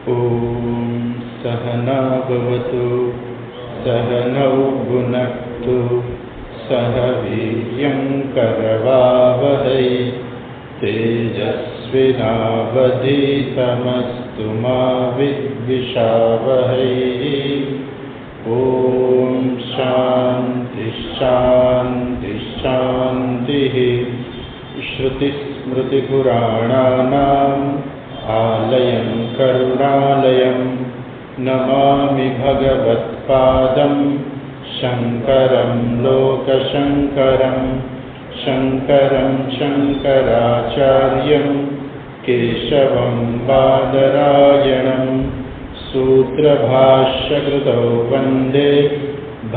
ॐ सहना भवतु सहनौ भुनक्तु सह वीर्यं करवावहै तेजस्विनावधीतमस्तु मा विद्विषावहै। ॐ शान्ति शान्ति शान्तिः। श्रुतिस्मृतिपुराणानाम् आलयं करुणालयं नमामि भगवत्पादं शङ्करं लोकशङ्करं शङ्करं शङ्कराचार्यं केशवं बादरायणं सूत्रभाष्यकृतौ वन्दे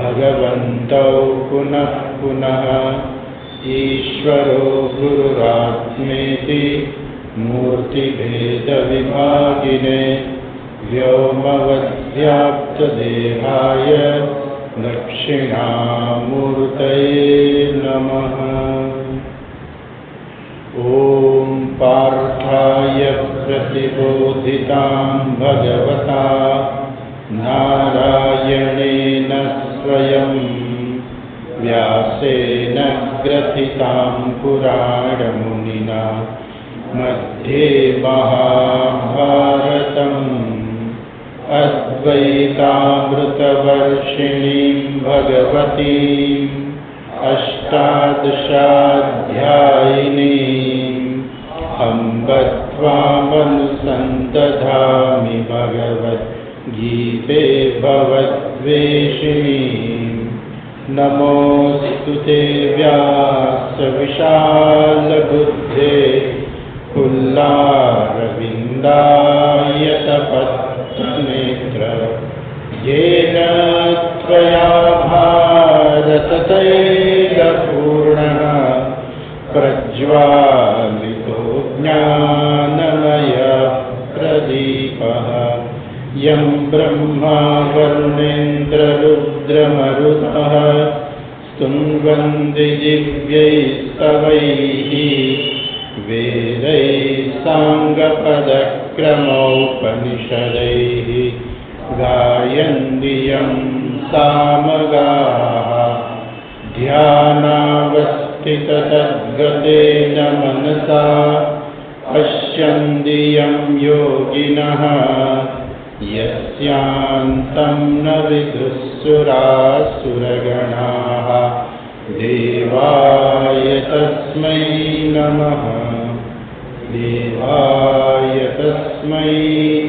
भगवन्तौ पुनः पुनः। ईश्वरो गुरुरात्मेति मूर्तिभेदविभागिने व्योमवद्व्याप्तदेहाय दक्षिणामूर्तये नमः। ॐ पार्थाय प्रतिबोधितां भगवता नारायणेन स्वयं व्यासेन ग्रथितां पुराणमुनिना मध्ये महाभारतम् अद्वैतामृतवर्षिणीं भगवतीम् अष्टादशाध्यायिनीम् अम्ब त्वामनुसन्दधामि भगवद्गीते भवद्वेषिणीम्। नमोऽस्तु ते व्यासविशालबुद्धे फुल्लारविन्दायतपत्रनेत्र येन त्वया भारततैलपूर्णः प्रज्वालितो ज्ञानमयः प्रदीपः। यं ब्रह्मा वरुणेन्द्ररुद्रमरुतः स्तुवन्ति दिव्यैस्तवैः वेदैः साङ्गपदक्रमोपनिषदैः गायन्ति यं सामगाः। ध्यानावस्थिततद्गतेन मनसा पश्यन्ति यं योगिनः यस्यान्तं न विदुःसुरासुरगणाः। देवाय तस्मै नमः देवाय तस्मै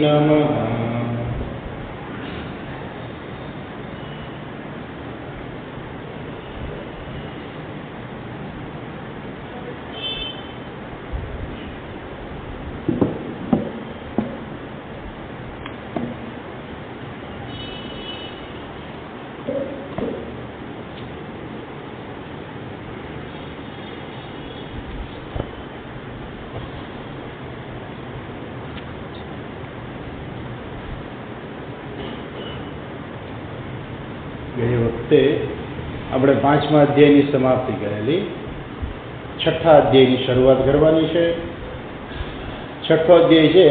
नमः। ગઈ વખતે આપણે 5મા અધ્યાયની સમાપ્તિ કરેલી, 6ઠા અધ્યાયની શરૂઆત કરવાની છે. 6ઠો અધ્યાય છે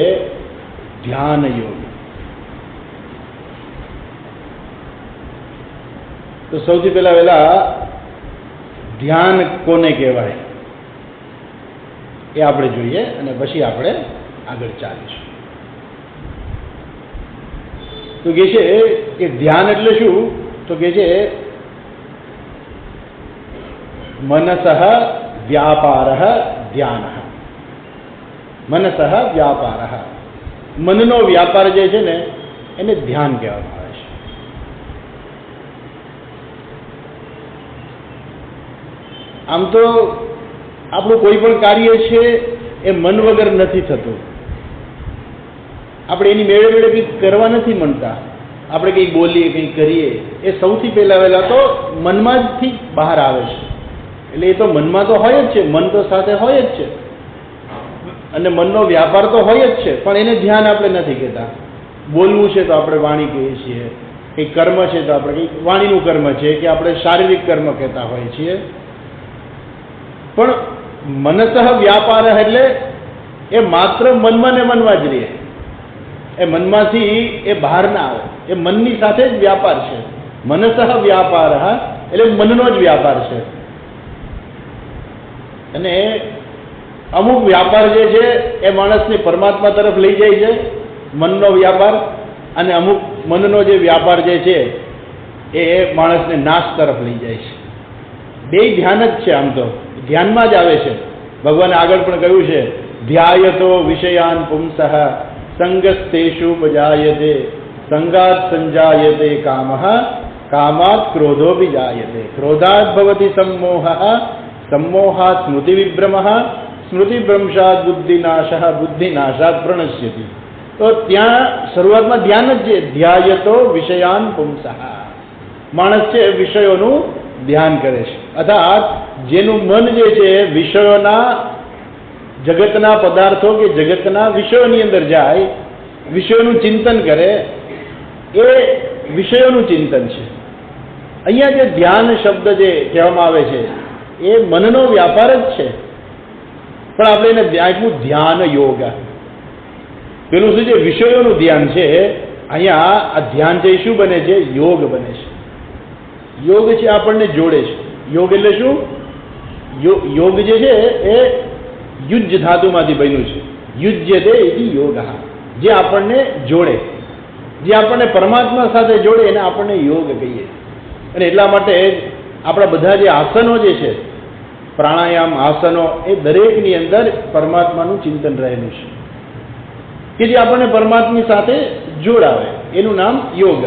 ધ્યાન યોગ. તો સૌથી પહેલા ધ્યાન કોને કહેવાય એ આપણે જોઈએ અને પછી આપણે આગળ ચાલીશું. તો કે છે કે ધ્યાન એટલે શું? તો કે છે મનસઃ વ્યાપારઃ ધ્યાનઃ. મનસઃ વ્યાપારઃ, મનનો વ્યાપાર જે છે ને એને ધ્યાન કહેવામાં આવે છે. આમ તો આપણું કોઈ પણ કાર્ય છે એ મન વગર નથી થતું. આપણે એની મેળે મેળે કંઈક કરવા નથી માંગતા. આપણે કંઈક બોલીએ કંઈક કરીએ એ સૌથી પહેલાં તો મનમાં જથી બહાર આવે છે. એટલે એ તો મનમાં તો હોય જ છે, મન તો સાથે હોય જ છે અને મનનો વ્યાપાર તો હોય જ છે, પણ એને ધ્યાન આપણે નથી કહેતા. બોલવું છે તો આપણે વાણી કહીએ છીએ, કંઈક કર્મ છે તો આપણે કંઈક વાણીનું કર્મ છે કે આપણે શારીરિક કર્મ કહેતા હોઈએ છીએ. પણ મનસઃ વ્યાપાર એટલે એ માત્ર મનમાં ને મનમાં જ રહે. એ મનમાંથી એ બહાર ના આવે, એ મનની સાથે જ વ્યાપાર છે. મનસઃ વ્યાપાર એટલે મનનો જ વ્યાપાર છે. અને અમુક વ્યાપાર જે છે એ માણસને પરમાત્મા તરફ લઈ જાય છે, મનનો વ્યાપાર, અને અમુક મનનો જે વ્યાપાર જે છે એ માણસને નાશ તરફ લઈ જાય છે. બે ધ્યાન જ છે, આમ તો ધ્યાનમાં જ આવે છે. ભગવાને આગળ પણ કહ્યું છે, ધ્યાયતો વિષયાન પુંસઃ સંગસ્તેષુ પજાયતે સંગાત સંજાયતે કામઃ કામાત ક્રોધો વિજાયતે ક્રોધાત ભવતિ સમ્મોહઃ સમ્મોહાત સ્મૃતિ વિભ્રમઃ સ્મૃતિ ભ્રંશાત બુદ્ધિનાશઃ બુદ્ધિનાશાત પ્રણશ્યતિ. તો ત્યાં શરૂઆતમાં ધ્યાન જ છે, ધ્યાયતો વિષયાન પુંસઃ. માણસ છે વિષયોનું ધ્યાન કરે છે, અર્થાત જેનું મન જે છે વિષયોના જગતના પદાર્થો કે જગતના વિષયોની અંદર જાય, વિષયોનું ચિંતન કરે, એ વિષયોનું ચિંતન છે. અહીંયા જે ધ્યાન શબ્દ જે કહેવામાં આવે છે એ મનનો વ્યાપાર જ છે, પણ આપણે એને આટલું ધ્યાન યોગ, પેલું શું છે વિષયોનું ધ્યાન છે, અહીંયા આ ધ્યાન છે શું બને છે? યોગ બને છે. યોગ છે આપણને જોડે છે. યોગ એટલે શું? યોગ જે છે એ યુજ્જ ધાતુમાંથી બન્યું છે. યુજ્યતે ઇતિ યોગ, જે આપણને જોડે, જે આપણને પરમાત્મા સાથે જોડે એને આપણને યોગ કહીએ. અને એટલા માટે આપણા બધા જે આસનો જે છે, પ્રાણાયામ આસનો, એ દરેકની અંદર પરમાત્માનું ચિંતન રહેલું છે કે જે આપણને પરમાત્મા સાથે જોડાવે, એનું નામ યોગ.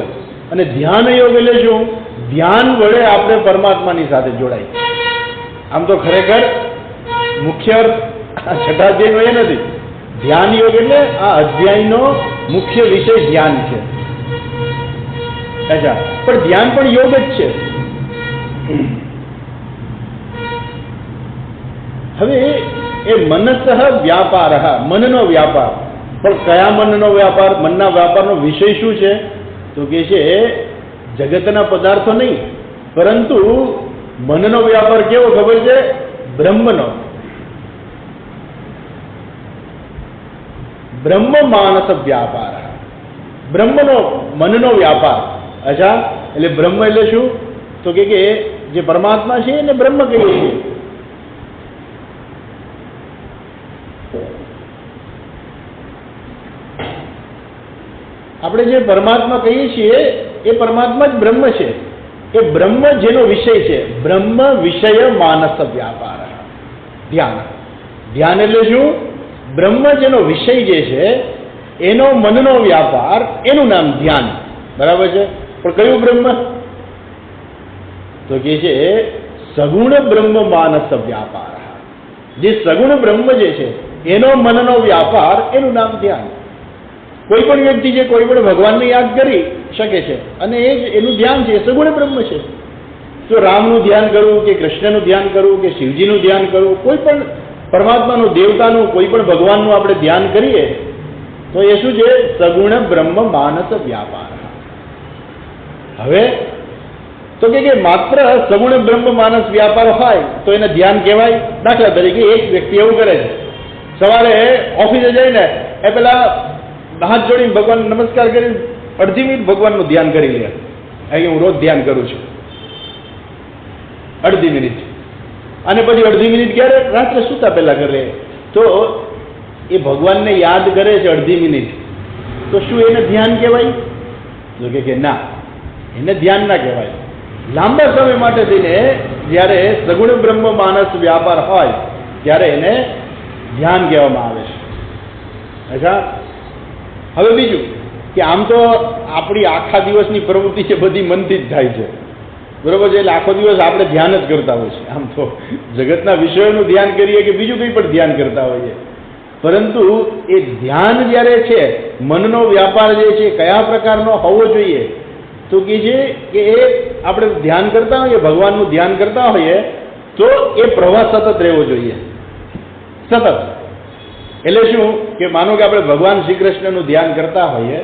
અને ધ્યાન યોગ એટલે શું? ધ્યાન વડે આપણે પરમાત્માની સાથે જોડાય. આમ તો ખરેખર મુખ્ય અર્થ છઠ્ઠા અધ્યાયનો એ નથી. ધ્યાન યોગ એટલે આ અધ્યાયનો મુખ્ય વિષય ધ્યાન છે. અચ્છા, પણ ધ્યાન પણ યોગ જ છે. હવે એ મનસઃ વ્યાપાર, મનનો વ્યાપાર, પણ કયા મનનો વ્યાપાર? મનના વ્યાપારનો વિષય શું છે? તો કે છે જગતના પદાર્થો નહીં, પરંતુ મનનો વ્યાપાર કેવો ખબર છે? બ્રહ્મનો. બ્રહ્મ માનસ વ્યાપાર, બ્રહ્મનો મનનો વ્યાપાર. અચ્છા, એટલે બ્રહ્મ એટલે શું? તો કે જે પરમાત્મા છે એને બ્રહ્મ કહીએ છીએ. આપણે જે પરમાત્મા કહીએ છીએ એ પરમાત્મા જ બ્રહ્મ છે. એ બ્રહ્મ જેનો વિષય છે, બ્રહ્મ વિષય માનસ વ્યાપાર. ધ્યાન, ધ્યાન એટલે શું? બ્રહ્મ જેનો વિષય જે છે એનો મનનો વ્યાપાર, એનું નામ ધ્યાન. બરાબર છે? પણ કયું બ્રહ્મ? તો કે છે સગુણ બ્રહ્મ માનસ વ્યાપાર. જે સગુણ બ્રહ્મ જે છે એનો મનનો વ્યાપાર, એનું નામ ધ્યાન. કોઈ પણ વ્યક્તિ છે કોઈ પણ ભગવાનને યાદ કરી શકે છે અને એ જ એનું ધ્યાન છે, સગુણ બ્રહ્મ છે. જો રામનું ધ્યાન કરવું કે કૃષ્ણનું ધ્યાન કરવું કે શિવજીનું ધ્યાન કરવું, કોઈ પણ પરમાત્માનું, દેવતાનું, કોઈ પણ ભગવાનનું આપણે ધ્યાન કરીએ તો એ શું છે? સગુણ બ્રહ્મ માનસ વ્યાપાર. હવે તો કે માત્ર સગુણ બ્રહ્મ માનસ વ્યાપાર હોય તો એને ધ્યાન કહેવાય? દાખલા તરીકે એક વ્યક્તિ એવું કરે છે, સવારે ઓફિસે જઈને એ પેલા હાથ જોડીને ભગવાન નમસ્કાર કરી અડધી મિનિટ ભગવાનનું ધ્યાન કરી લે. અહીં હું રોજ ધ્યાન કરું છું અડધી મિનિટ, અને પછી અડધી મિનિટ ક્યારે? રાત્રે સૂતા પહેલા કરે. તો એ ભગવાનને યાદ કરે છે અડધી મિનિટ, તો શું એને ધ્યાન કહેવાય? તો કે ના, એને ધ્યાન ના કહેવાય. લાંબા સમય માટે થઈને જ્યારે સગુણ બ્રહ્મ માનસ વ્યાપાર હોય ત્યારે એને ધ્યાન કહેવામાં આવે છે. અચ્છા, હવે બીજું કે આમ તો આપણી આખા દિવસની પ્રવૃત્તિ છે બધી મનથી જ થાય છે, બરોબર છે? એટલે આખો દિવસ આપણે ધ્યાન જ કરતા હોઈએ છીએ. આમ તો જગતના વિષયોનું ધ્યાન કરીએ કે બીજું કંઈ પણ ધ્યાન કરતા હોઈએ, પરંતુ એ ધ્યાન જ્યારે છે, મનનો વ્યાપાર જે છે કયા પ્રકારનો હોવો જોઈએ? તો કે છે કે એ આપણે ધ્યાન કરતા હોઈએ, ભગવાનનું ધ્યાન કરતા હોઈએ તો એ પ્રવાહ સતત રહેવો જોઈએ, સતત. એટલે શું કે માનો કે આપણે ભગવાન શ્રી કૃષ્ણનું ધ્યાન કરતા હોઈએ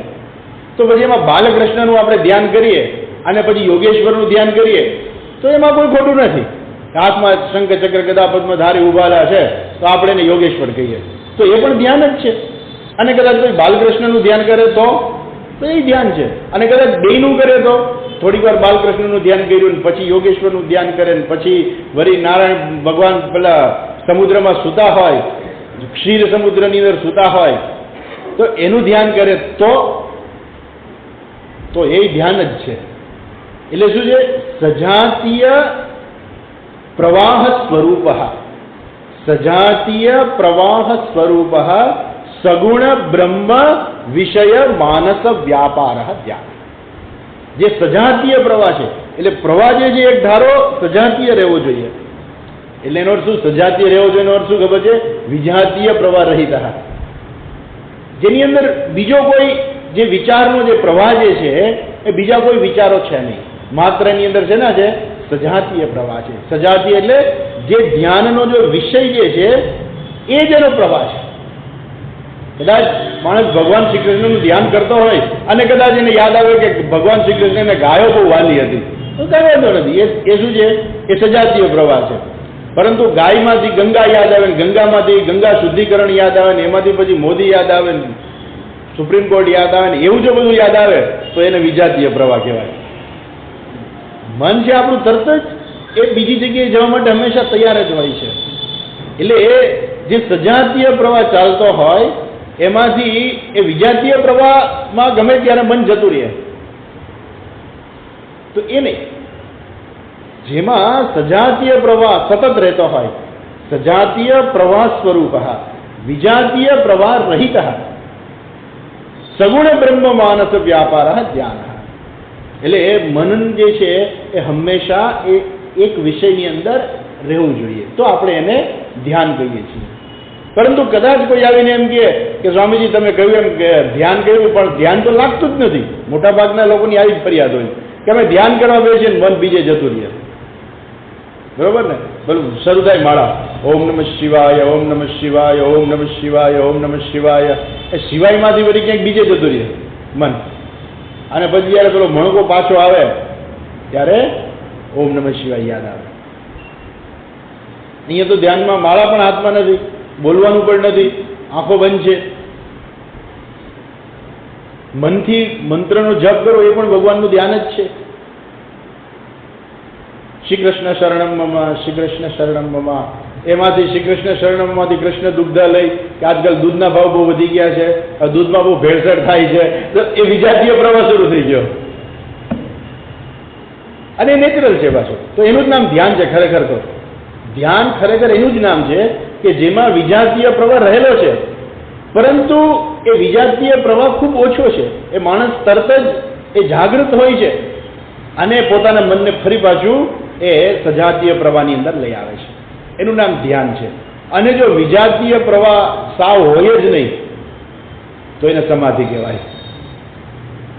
તો પછી એમાં બાલકૃષ્ણનું આપણે ધ્યાન કરીએ અને પછી યોગેશ્વરનું ધ્યાન કરીએ તો એમાં કોઈ ખોટું નથી. હાથમાં શંખ ચક્ર ગદા પદ્મ ધારી ઉભાલા છે તો આપણે એને યોગેશ્વર કહીએ, તો એ પણ ધ્યાન જ છે. અને કદાચ કોઈ બાલકૃષ્ણનું ધ્યાન કરે તો એ ધ્યાન છે. અને કદાચ બેયનું કરે તો થોડીક વાર બાલકૃષ્ણનું ધ્યાન કર્યું ને પછી યોગેશ્વરનું ધ્યાન કરે ને પછી વળી નારાયણ ભગવાન પેલા સમુદ્રમાં સૂતા હોય, ક્ષીર સમુદ્રની અંદર સૂતા હોય તો એનું ધ્યાન કરે તો એ ધ્યાન જ છે. એટલે શું છે? સજાતીય પ્રવાહ સ્વરૂપ, સજાતીય પ્રવાહ સ્વરૂપ સગુણ બ્રહ્મ વિષય માનસ વ્યાપાર ધ્યાન. જે સજાતીય પ્રવાહ છે, એટલે પ્રવાહ જે છે એક ધારો સજાતીય રહેવો જોઈએ. એટલે એનો અર્થ શું? સજાતીય રહેવો જોઈએ એનો અર્થ શું ખબર છે? વિજાતીય પ્રવાહ રહિત, જેની અંદર બીજો કોઈ જે વિચારનો જે પ્રવાહ જે છે એ બીજા કોઈ વિચારો છે નહીં, માત્ર એની અંદર છે ને છે સજાતીય પ્રવાહ છે. સજાતીય એટલે જે ધ્યાનનો જો વિષય જે છે એ જ એનો પ્રવાહ છે. કદાચ માણસ ભગવાન શ્રી કૃષ્ણનું ધ્યાન કરતો હોય અને કદાચ એને યાદ આવે કે ભગવાન શ્રી કૃષ્ણને ગાયો બહુ વાલી હતી, તો કઈ વાંધો નથી, એ શું છે? એ સજાતીય પ્રવાહ છે. પરંતુ ગાયમાંથી ગંગા યાદ આવે ને ગંગામાંથી ગંગા શુદ્ધિકરણ યાદ આવે ને એમાંથી પછી મોદી યાદ આવે ને સુપ્રીમ કોર્ટ યાદ આવે ને એવું જો બધું યાદ આવે તો એને વિજાતીય પ્રવાહ કહેવાય. મન છે આપણું તરત જ એ બીજી જગ્યાએ જવા માટે હંમેશા તૈયાર જ હોય છે. એટલે એ જે સજાતીય પ્રવાહ ચાલતો હોય એમાંથી એ વિજાતીય પ્રવાહમાં ગમે ત્યારે મન જતું રહે તો એ નહીં. જેમાં સજાતીય પ્રવાહ સતત રહેતો હોય, સજાતીય પ્રવાહ સ્વરૂપ વિજાતીય પ્રવાહ રહિત સગુણ બ્રહ્મ માનસ વ્યાપાર ધ્યાન. એટલે એ મનન જે છે એ હંમેશા એ એક વિષયની અંદર રહેવું જોઈએ, તો આપણે એને ધ્યાન કહીએ છીએ. પરંતુ કદાચ કોઈ આવીને એમ કહે કે સ્વામીજી તમે કહ્યું એમ કે ધ્યાન કર્યું પણ ધ્યાન તો લાગતું જ નથી. મોટાભાગના લોકોની આવી જ ફરિયાદ હોય કે અમે ધ્યાન કરવા બેસીએ ને મન બીજે જતું રહે. બરોબર ને? પેલું શરૂ થાય માળા, ઓમ નમઃ શિવાય, ઓમ નમઃ શિવાય, ઓમ નમઃ શિવાય, ઓમ નમઃ શિવાય. એ શિવાયમાંથી વળી ક્યાંક બીજે જતું રહે મન. અને પછી જયારે પેલો મણકો પાછો આવે ત્યારે ઓમ નમઃ શિવાય યાદ આવે. અહીંયા તો ધ્યાનમાં માળા પણ હાથમાં નથી, બોલવાનું પણ નથી, આંખો બંધ છે. મનથી મંત્રનો જપ કરો એ પણ ભગવાનનું ધ્યાન જ છે. શ્રી કૃષ્ણ શરણમ મમ, શ્રી કૃષ્ણ શરણમ મમ, એમાંથી શ્રી કૃષ્ણ શરણમમાંથી કૃષ્ણ દુગ્ધ લઈ કે આજકાલ દૂધના ભાવ બહુ વધી ગયા છે, દૂધમાં બહુ ભેળસેળ થાય છે, તો એ વિજાતીય પ્રવાહ શરૂ થઈ ગયો અને નેચરલ છે પાછું. તો એનું જ નામ ધ્યાન છે. ખરેખર તો ધ્યાન ખરેખર એનું જ નામ છે કે જેમાં વિજાતીય પ્રવાહ રહેલો છે, પરંતુ એ વિજાતીય પ્રવાહ ખૂબ ઓછો છે. એ માણસ તરત જ એ જાગૃત હોય છે અને પોતાના મનને ફરી પાછું એ સજાતીય પ્રવાહની અંદર લઈ આવે છે. એનું નામ ધ્યાન છે. અને જો વિજાતીય પ્રવાહ સાવ હોય જ નહીં તો એને સમાધિ કહેવાય.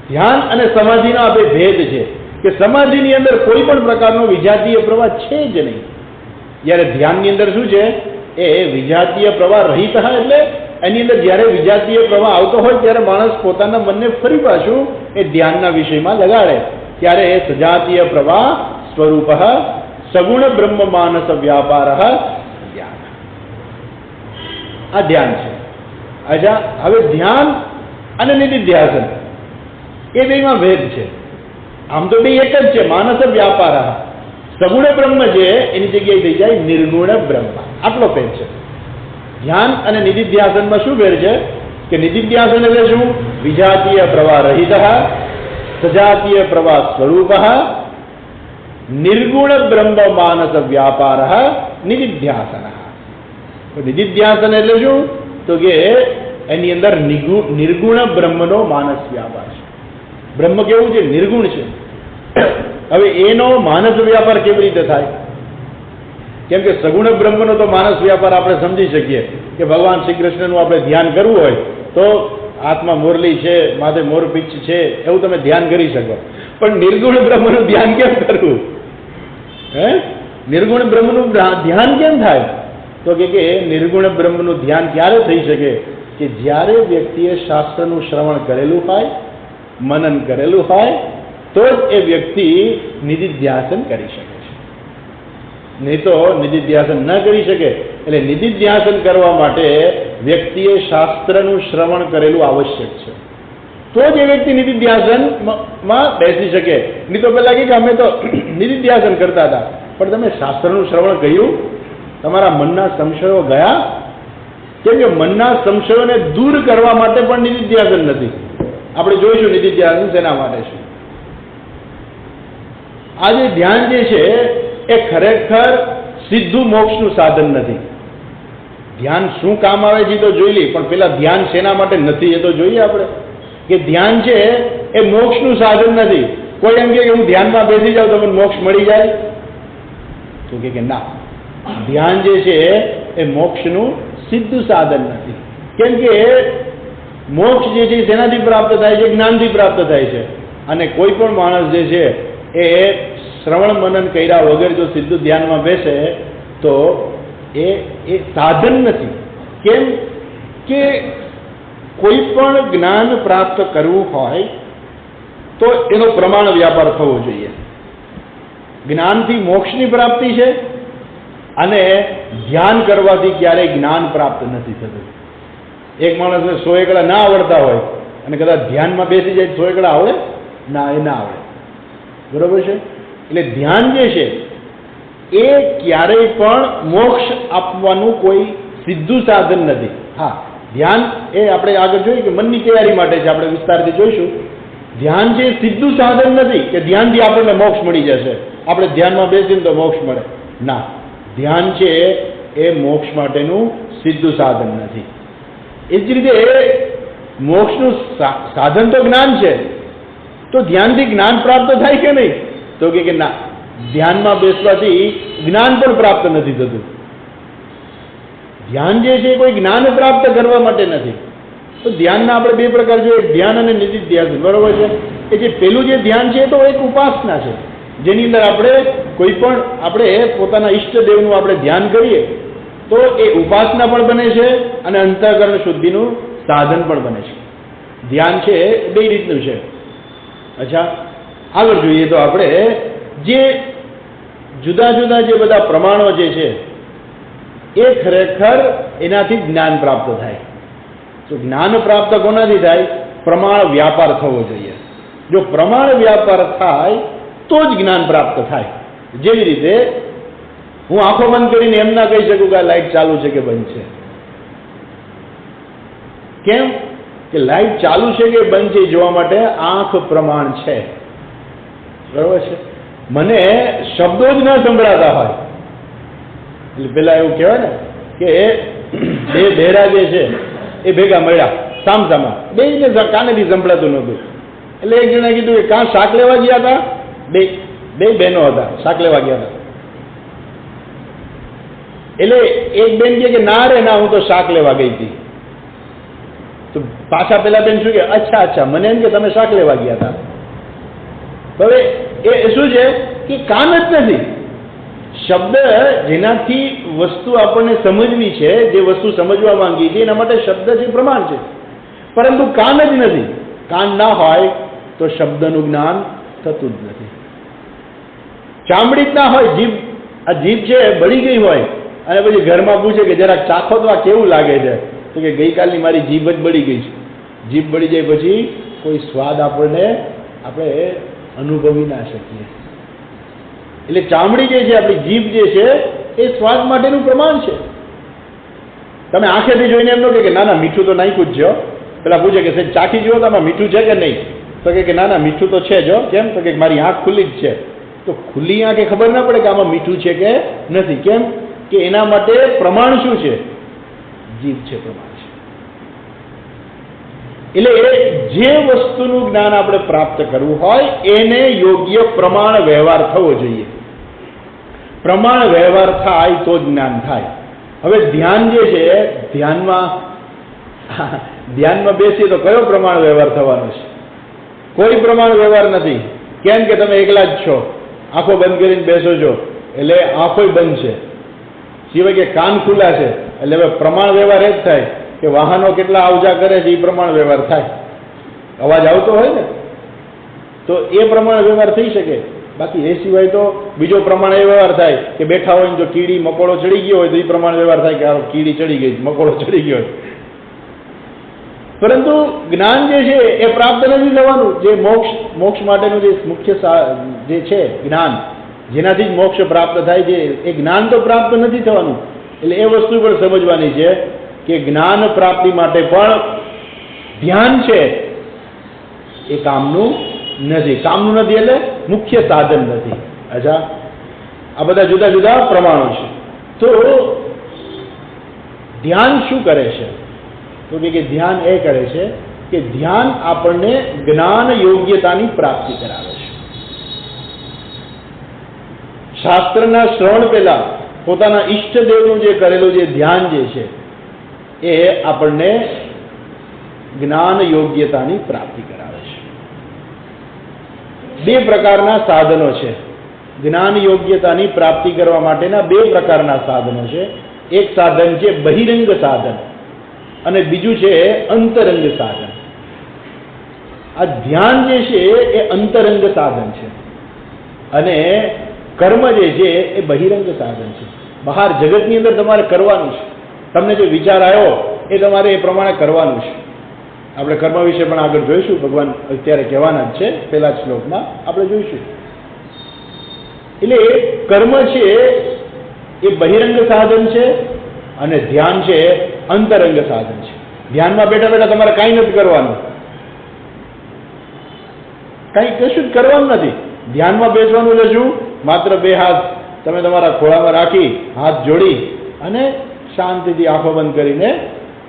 ધ્યાન અને સમાધિનો આ બે ભેદ છે કે સમાધિની અંદર કોઈ પણ પ્રકારનો વિજાતીય પ્રવાહ છે જ નહીં. જ્યારે ધ્યાનની અંદર શું છે? એ વિજાતીય પ્રવાહ રહિત એટલે એની અંદર જ્યારે વિજાતીય પ્રવાહ આવતો હોય ત્યારે માણસ પોતાના મનને ફરી પાછું એ ધ્યાનના વિષયમાં લગાડે ત્યારે એ સજાતીય પ્રવાહ સ્વરૂપ સગુણ બ્રહ્મ માનસ વ્યાપાર ધ્યાન. આ ધ્યાન છે. અચ્છા, હવે ધ્યાન અને નિધિધ્યાસન એ બેમાં ભેદ છે. આમ તો બે એક જ છે, માનસ વ્યાપાર. સગુણ બ્રહ્મ છે એની જગ્યાએ થઈ જાય નિર્ગુણ બ્રહ્મ. આટલો ભેદ છે. ધ્યાન અને નિધિધ્યાસનમાં શું ભેદ છે કે નિધિધ્યાસન એટલે શું? વિજાતીય પ્રવાહ રહિત સજાતીય પ્રવાહ સ્વરૂપ નિર્ગુણ બ્રહ્મ માનસ વ્યાપાર નિધિધ્યાસન. નિધિધ્યાસન એટલે શું? તો કે એની અંદર નિર્ગુણ બ્રહ્મનો માનસ વ્યાપાર છે. બ્રહ્મ કેવું છે? નિર્ગુણ છે. હવે એનો માનસ વ્યાપાર કેવી રીતે થાય? કેમ કે સગુણ બ્રહ્મનો તો માનસ વ્યાપાર આપણે સમજી શકીએ કે ભગવાન શ્રી કૃષ્ણનું આપણે ધ્યાન કરવું હોય તો હાથમાં મુરલી છે, માથે મોરપીંછ છે, એવું તમે ધ્યાન કરી શકો. પણ નિર્ગુણ બ્રહ્મનું ધ્યાન કેમ કરવું? નિર્ગુણ બ્રહ્મનું ધ્યાન કેમ થાય? તો કે નિર્ગુણ બ્રહ્મનું ધ્યાન ક્યારે થઈ શકે કે જ્યારે વ્યક્તિએ શાસ્ત્રનું શ્રવણ કરેલું હોય, મનન કરેલું હોય, તો જ એ વ્યક્તિ નિધિધ્યાસન કરી શકે છે. નહીં તો નિધિધ્યાસન ન કરી શકે. એટલે નિધિધ્યાસન કરવા માટે વ્યક્તિએ શાસ્ત્રનું શ્રવણ કરેલું આવશ્યક છે, તો જ એ વ્યક્તિ નિધિધ્યાસનમાં બેસી શકે. નહીં તો પેલા કે અમે તો નિધિધ્યાસન કરતા હતા, પણ તમે શાસ્ત્રનું શ્રવણ કર્યું? તમારા મનના સંશયો ગયા? કેમ કે મનના સંશયોને દૂર કરવા માટે પણ નિધિધ્યાસન નથી. આપણે જોઈશું નિધિધ્યાસન શેના માટે છે. આ જે ધ્યાન જે છે એ ખરેખર સીધું મોક્ષનું સાધન નથી. ધ્યાન શું કામ આવે છે તો જોઈ લઈએ, પણ પેલા ધ્યાન શેના માટે નથી એ તો જોઈએ આપણે. કે ધ્યાન છે એ મોક્ષનું સાધન નથી. કોઈ એમ કે હું ધ્યાનમાં બેસી જાઉં તો મને મોક્ષ મળી જાય, તો કે ના, ધ્યાન જે છે એ મોક્ષનું સીધું સાધન નથી. કેમ કે મોક્ષ જે છે શેનાથી પ્રાપ્ત થાય છે? જ્ઞાનથી પ્રાપ્ત થાય છે. અને કોઈ પણ માણસ જે છે એ શ્રવણ મનન કર્યા વગર જો સીધું ધ્યાનમાં બેસે તો એ સાધન નથી. કેમ કે કોઈ પણ જ્ઞાન પ્રાપ્ત કરવું હોય તો એનો પ્રમાણ વ્યાપાર થવો જોઈએ. જ્ઞાનથી મોક્ષની પ્રાપ્તિ છે, અને ધ્યાન કરવાથી ક્યારેય જ્ઞાન પ્રાપ્ત નથી થતું. એક માણસને 100 એકડા ના આવડતા હોય અને કદાચ ધ્યાનમાં બેસી જાય 100 એકડા આવડે? ના, એ ના આવડે. બરોબર છે? એટલે ધ્યાન જે છે એ ક્યારેય પણ મોક્ષ આપવાનું કોઈ સીધું સાધન નથી. હા, ધ્યાન એ આપણે આગળ જોઈએ કે મનની તૈયારી માટે છે, આપણે વિસ્તારથી જોઈશું. ધ્યાન છે સીધું સાધન નથી કે ધ્યાનથી આપણને મોક્ષ મળી જશે, આપણે ધ્યાનમાં બેસીને તો મોક્ષ મળે. ના, ધ્યાન છે એ મોક્ષ માટેનું સીધું સાધન નથી. એ જ રીતે મોક્ષનું સાધન તો જ્ઞાન છે, તો ધ્યાનથી જ્ઞાન પ્રાપ્ત થાય કે નહીં? તો કે ના, ધ્યાનમાં બેસવાથી જ્ઞાન પણ પ્રાપ્ત નથી થતું. ધ્યાન જે છે કોઈ જ્ઞાન પ્રાપ્ત કરવા માટે નથી. તો ધ્યાનના આપણે 2 પ્રકાર જોઈએ, ધ્યાન અને નિધિધ્યાસન. બરોબર છે? કે જે પેલું જે ધ્યાન છે તો એક ઉપાસના છે, જેની અંદર આપણે કોઈ પણ આપણે પોતાના ઈષ્ટદેવનું આપણે ધ્યાન કરીએ તો એ ઉપાસના પણ બને છે અને અંતઃકરણ શુદ્ધિનું સાધન પણ બને છે. ધ્યાન છે 2 રીતનું છે. અચ્છા, આગળ જોઈએ તો આપણે જે જુદા જુદા જે બધા પ્રમાણો જે છે એ ખરેખર એનાથી જ્ઞાન પ્રાપ્ત થાય. તો જ્ઞાન પ્રાપ્ત કોનાથી થાય? પ્રમાણ વ્યાપાર થવો જોઈએ. જો પ્રમાણ વ્યાપાર થાય તો જ જ્ઞાન પ્રાપ્ત થાય. જેવી રીતે હું આંખો બંધ કરીને એમ ના કહી શકું કે આ લાઈટ ચાલુ છે કે બંધ છે. કેમ કે લાઈટ ચાલુ છે કે બંધ છે એ જોવા માટે આંખ પ્રમાણ છે. બરોબર છે? મને શબ્દો જ ન સંભળાતા હોય એટલે પેલા એવું કહેવાય ને કે 2 બહેરા જે છે એ ભેગા મળ્યા સામસામા, 2 કાનેથી સંભળાતું નહોતું. એટલે એક જણા કીધું કે કાં શાક લેવા ગયા હતા? 2 બહેનો હતા, શાક લેવા ગયા હતા. એટલે એક બેન કે ના રે ના, હું તો શાક લેવા ગઈ હતી. તો પાછા પેલા બેન શું કે અચ્છા મને એમ કે તમે શાક લેવા ગયા હતા. હવે એ શું છે કે કાન જ નથી. શબ્દ જેનાથી વસ્તુ આપણને સમજવી છે, જે વસ્તુ સમજવા માંગી છે એના માટે શબ્દ છે પ્રમાણ છે, પરંતુ કાન જ નથી. કાન ના હોય તો શબ્દનું જ્ઞાન થતું જ નથી. ચામડી જ ના હોય, જીભ, આ જીભ છે બળી ગઈ હોય અને પછી ઘરમાં પૂછે કે જરાક ચાખો તો આ કેવું લાગે છે, તો કે ગઈકાલની મારી જીભ જ બળી ગઈ છે. જીભ બળી જાય પછી કોઈ સ્વાદ આપણે અનુભવી ના શકીએ. એટલે ચામડી જે છે, આપણી જીભ જે છે એ સ્વાદ માટેનું પ્રમાણ છે. તમે આંખેથી જોઈને એમ ન કે ના ના મીઠું તો નાખ્યું જ છે. પેલા પૂછે કે સાહેબ ચાખી જુઓ તો આમાં મીઠું છે કે નહીં? તો કે ના ના મીઠું તો છે જ. કેમ? તો કે મારી આંખ ખુલ્લી જ છે. તો ખુલ્લી આંખે ખબર ના પડે કે આમાં મીઠું છે કે નથી. કેમ કે એના માટે પ્રમાણ શું છે? જીભ છે, પ્રમાણ છે. એટલે જે વસ્તુનું જ્ઞાન આપણે પ્રાપ્ત કરવું હોય એને યોગ્ય પ્રમાણ વ્યવહાર થવો જોઈએ. પ્રમાણ વ્યવહાર થાય તો જ્ઞાન થાય. હવે ધ્યાન જે છે, ધ્યાનમાં બેસીએ તો કયો પ્રમાણ વ્યવહાર થવાનો છે? કોઈ પ્રમાણ વ્યવહાર નથી. કેમ કે તમે એકલા જ છો, આંખો બંધ કરીને બેસો છો એટલે આંખો બંધ છે, સિવાય કે કાન ખુલ્લા છે. એટલે હવે પ્રમાણ વ્યવહાર એ જ થાય કે વાહનો કેટલા આવજા કરે છે એ પ્રમાણ વ્યવહાર થાય. અવાજ આવતો હોય ને તો એ પ્રમાણ વ્યવહાર થઈ શકે, બાકી એ સિવાય તો બીજો પ્રમાણે એ વ્યવહાર થાય કે બેઠા હોય ને જો કીડી મકોડો ચડી ગયો હોય તો એ પ્રમાણે વ્યવહાર થાય કે આ કીડી ચડી ગઈ, મકોડો ચડી ગયો. પરંતુ જ્ઞાન જે છે એ પ્રાપ્ત નથી થવાનું. જે મોક્ષ માટેનું જે મુખ્ય જે છે જ્ઞાન, જેનાથી જ મોક્ષ પ્રાપ્ત થાય છે, એ જ્ઞાન તો પ્રાપ્ત નથી થવાનું. એટલે એ વસ્તુ પણ સમજવાની છે કે જ્ઞાન પ્રાપ્તિ માટે પણ ધ્યાન છે એ કામનું નથી. કામનું નથી એટલે મુખ્ય સાધન નથી. અચ્છા, આ બધા જુદા જુદા પ્રમાણો છે. તો ધ્યાન શું કરે છે? તો કે ધ્યાન એ કરે છે કે ધ્યાન આપણને જ્ઞાન યોગ્યતાની પ્રાપ્તિ કરાવે છે. શાસ્ત્રના શ્રવણ પહેલા પોતાના ઈષ્ટદેવનું જે કરેલું જે ધ્યાન જે છે એ આપણને જ્ઞાન યોગ્યતાની પ્રાપ્તિ કરાવે છે. બે પ્રકારના સાધનો છે. જ્ઞાન યોગ્યતાની પ્રાપ્તિ કરવા માટેના બે પ્રકારના સાધનો છે. એક સાધન છે બહિરંગ સાધન અને બીજું છે અંતરંગ સાધન. આ ધ્યાન જે છે એ અંતરંગ સાધન છે અને કર્મ જે છે એ બહિરંગ સાધન છે. બહાર જગતની અંદર તમારે કરવાનું છે. તમને જે વિચાર આવ્યો એ તમારે એ પ્રમાણે કરવાનું છે. આપણે કર્મ વિશે પણ આગળ જોઈશું. ભગવાન અત્યારે કહેવાના જ છે, પહેલા શ્લોકમાં આપણે જોઈશું. એટલે કર્મ છે એ બહિરંગ સાધન છે અને ધ્યાન છે અંતરંગ સાધન છે. ધ્યાનમાં બેઠા બેઠા તમારે કાંઈ નથી કરવાનું, કાંઈ કશું જ કરવાનું નથી. ધ્યાનમાં બેસવાનું એટલે શું? માત્ર બે હાથ તમે તમારા ખોળામાં રાખી, હાથ જોડી અને શાંતિથી આંખો બંધ કરીને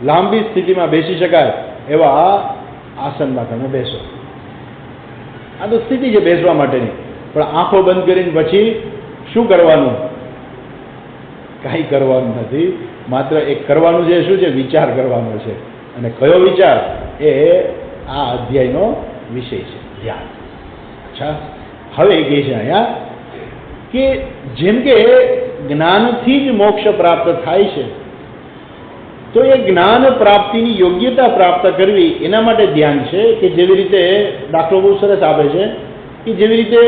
લાંબી સ્થિતિમાં બેસી શકાય એવા આસનમાં તમે બેસો. આ તો સ્થિતિ છે બેસવા માટેની. પણ આંખો બંધ કરીને પછી શું કરવાનું? કાંઈ કરવાનું નથી. માત્ર એક કરવાનું છે શું છે? વિચાર કરવાનો છે. અને કયો વિચાર? એ આ અધ્યાયનો વિષય છે, ધ્યાન. અચ્છા, હવે કહે છે અહીંયા કે જેમ કે જ્ઞાનથી જ મોક્ષ પ્રાપ્ત થાય છે, તો એ જ્ઞાન પ્રાપ્તિની યોગ્યતા પ્રાપ્ત કરવી એના માટે ધ્યાન છે. કે જેવી રીતે દાખલો બહુ સરસ આપે છે કે જેવી રીતે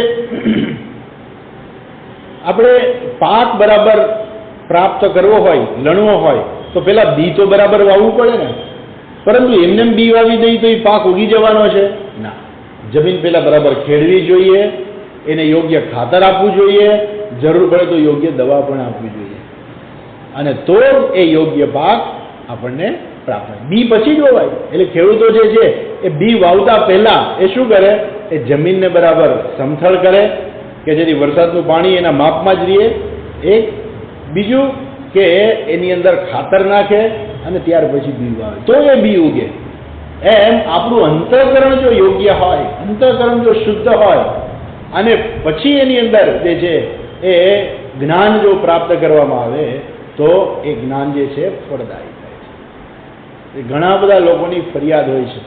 આપણે પાક બરાબર પ્રાપ્ત કરવો હોય, લણવો હોય, તો પેલા બી તો બરાબર વાવવું પડે ને. પરંતુ એમને બી વાવી દઈ તો એ પાક ઉગી જવાનો છે? ના. જમીન પેલા બરાબર ખેડવી જોઈએ, એને યોગ્ય ખાતર આપવું જોઈએ, જરૂર પડે તો યોગ્ય દવા પણ આપવી જોઈએ, અને તો એ યોગ્ય પાક આપણને પ્રાપ્ત થાય. બી પછી જ વવાય. એટલે ખેડૂતો જે છે એ બી વાવતા પહેલા એ શું કરે? એ જમીનને બરાબર સમથળ કરે કે જેથી વરસાદનું પાણી એના માપમાં જ રહે. એક બીજું કે એની અંદર ખાતર નાખે અને ત્યાર પછી બી વાવે તો એ બી ઉગે. એમ આપણું અંતઃકરણ જો યોગ્ય હોય, અંતઃકરણ જો શુદ્ધ હોય અને પછી એની અંદર જે છે એ જ્ઞાન જો પ્રાપ્ત કરવામાં આવે તો એ જ્ઞાન જે છે ફળદાયી થાય છે. ઘણા બધા લોકોની ફરિયાદ હોય છે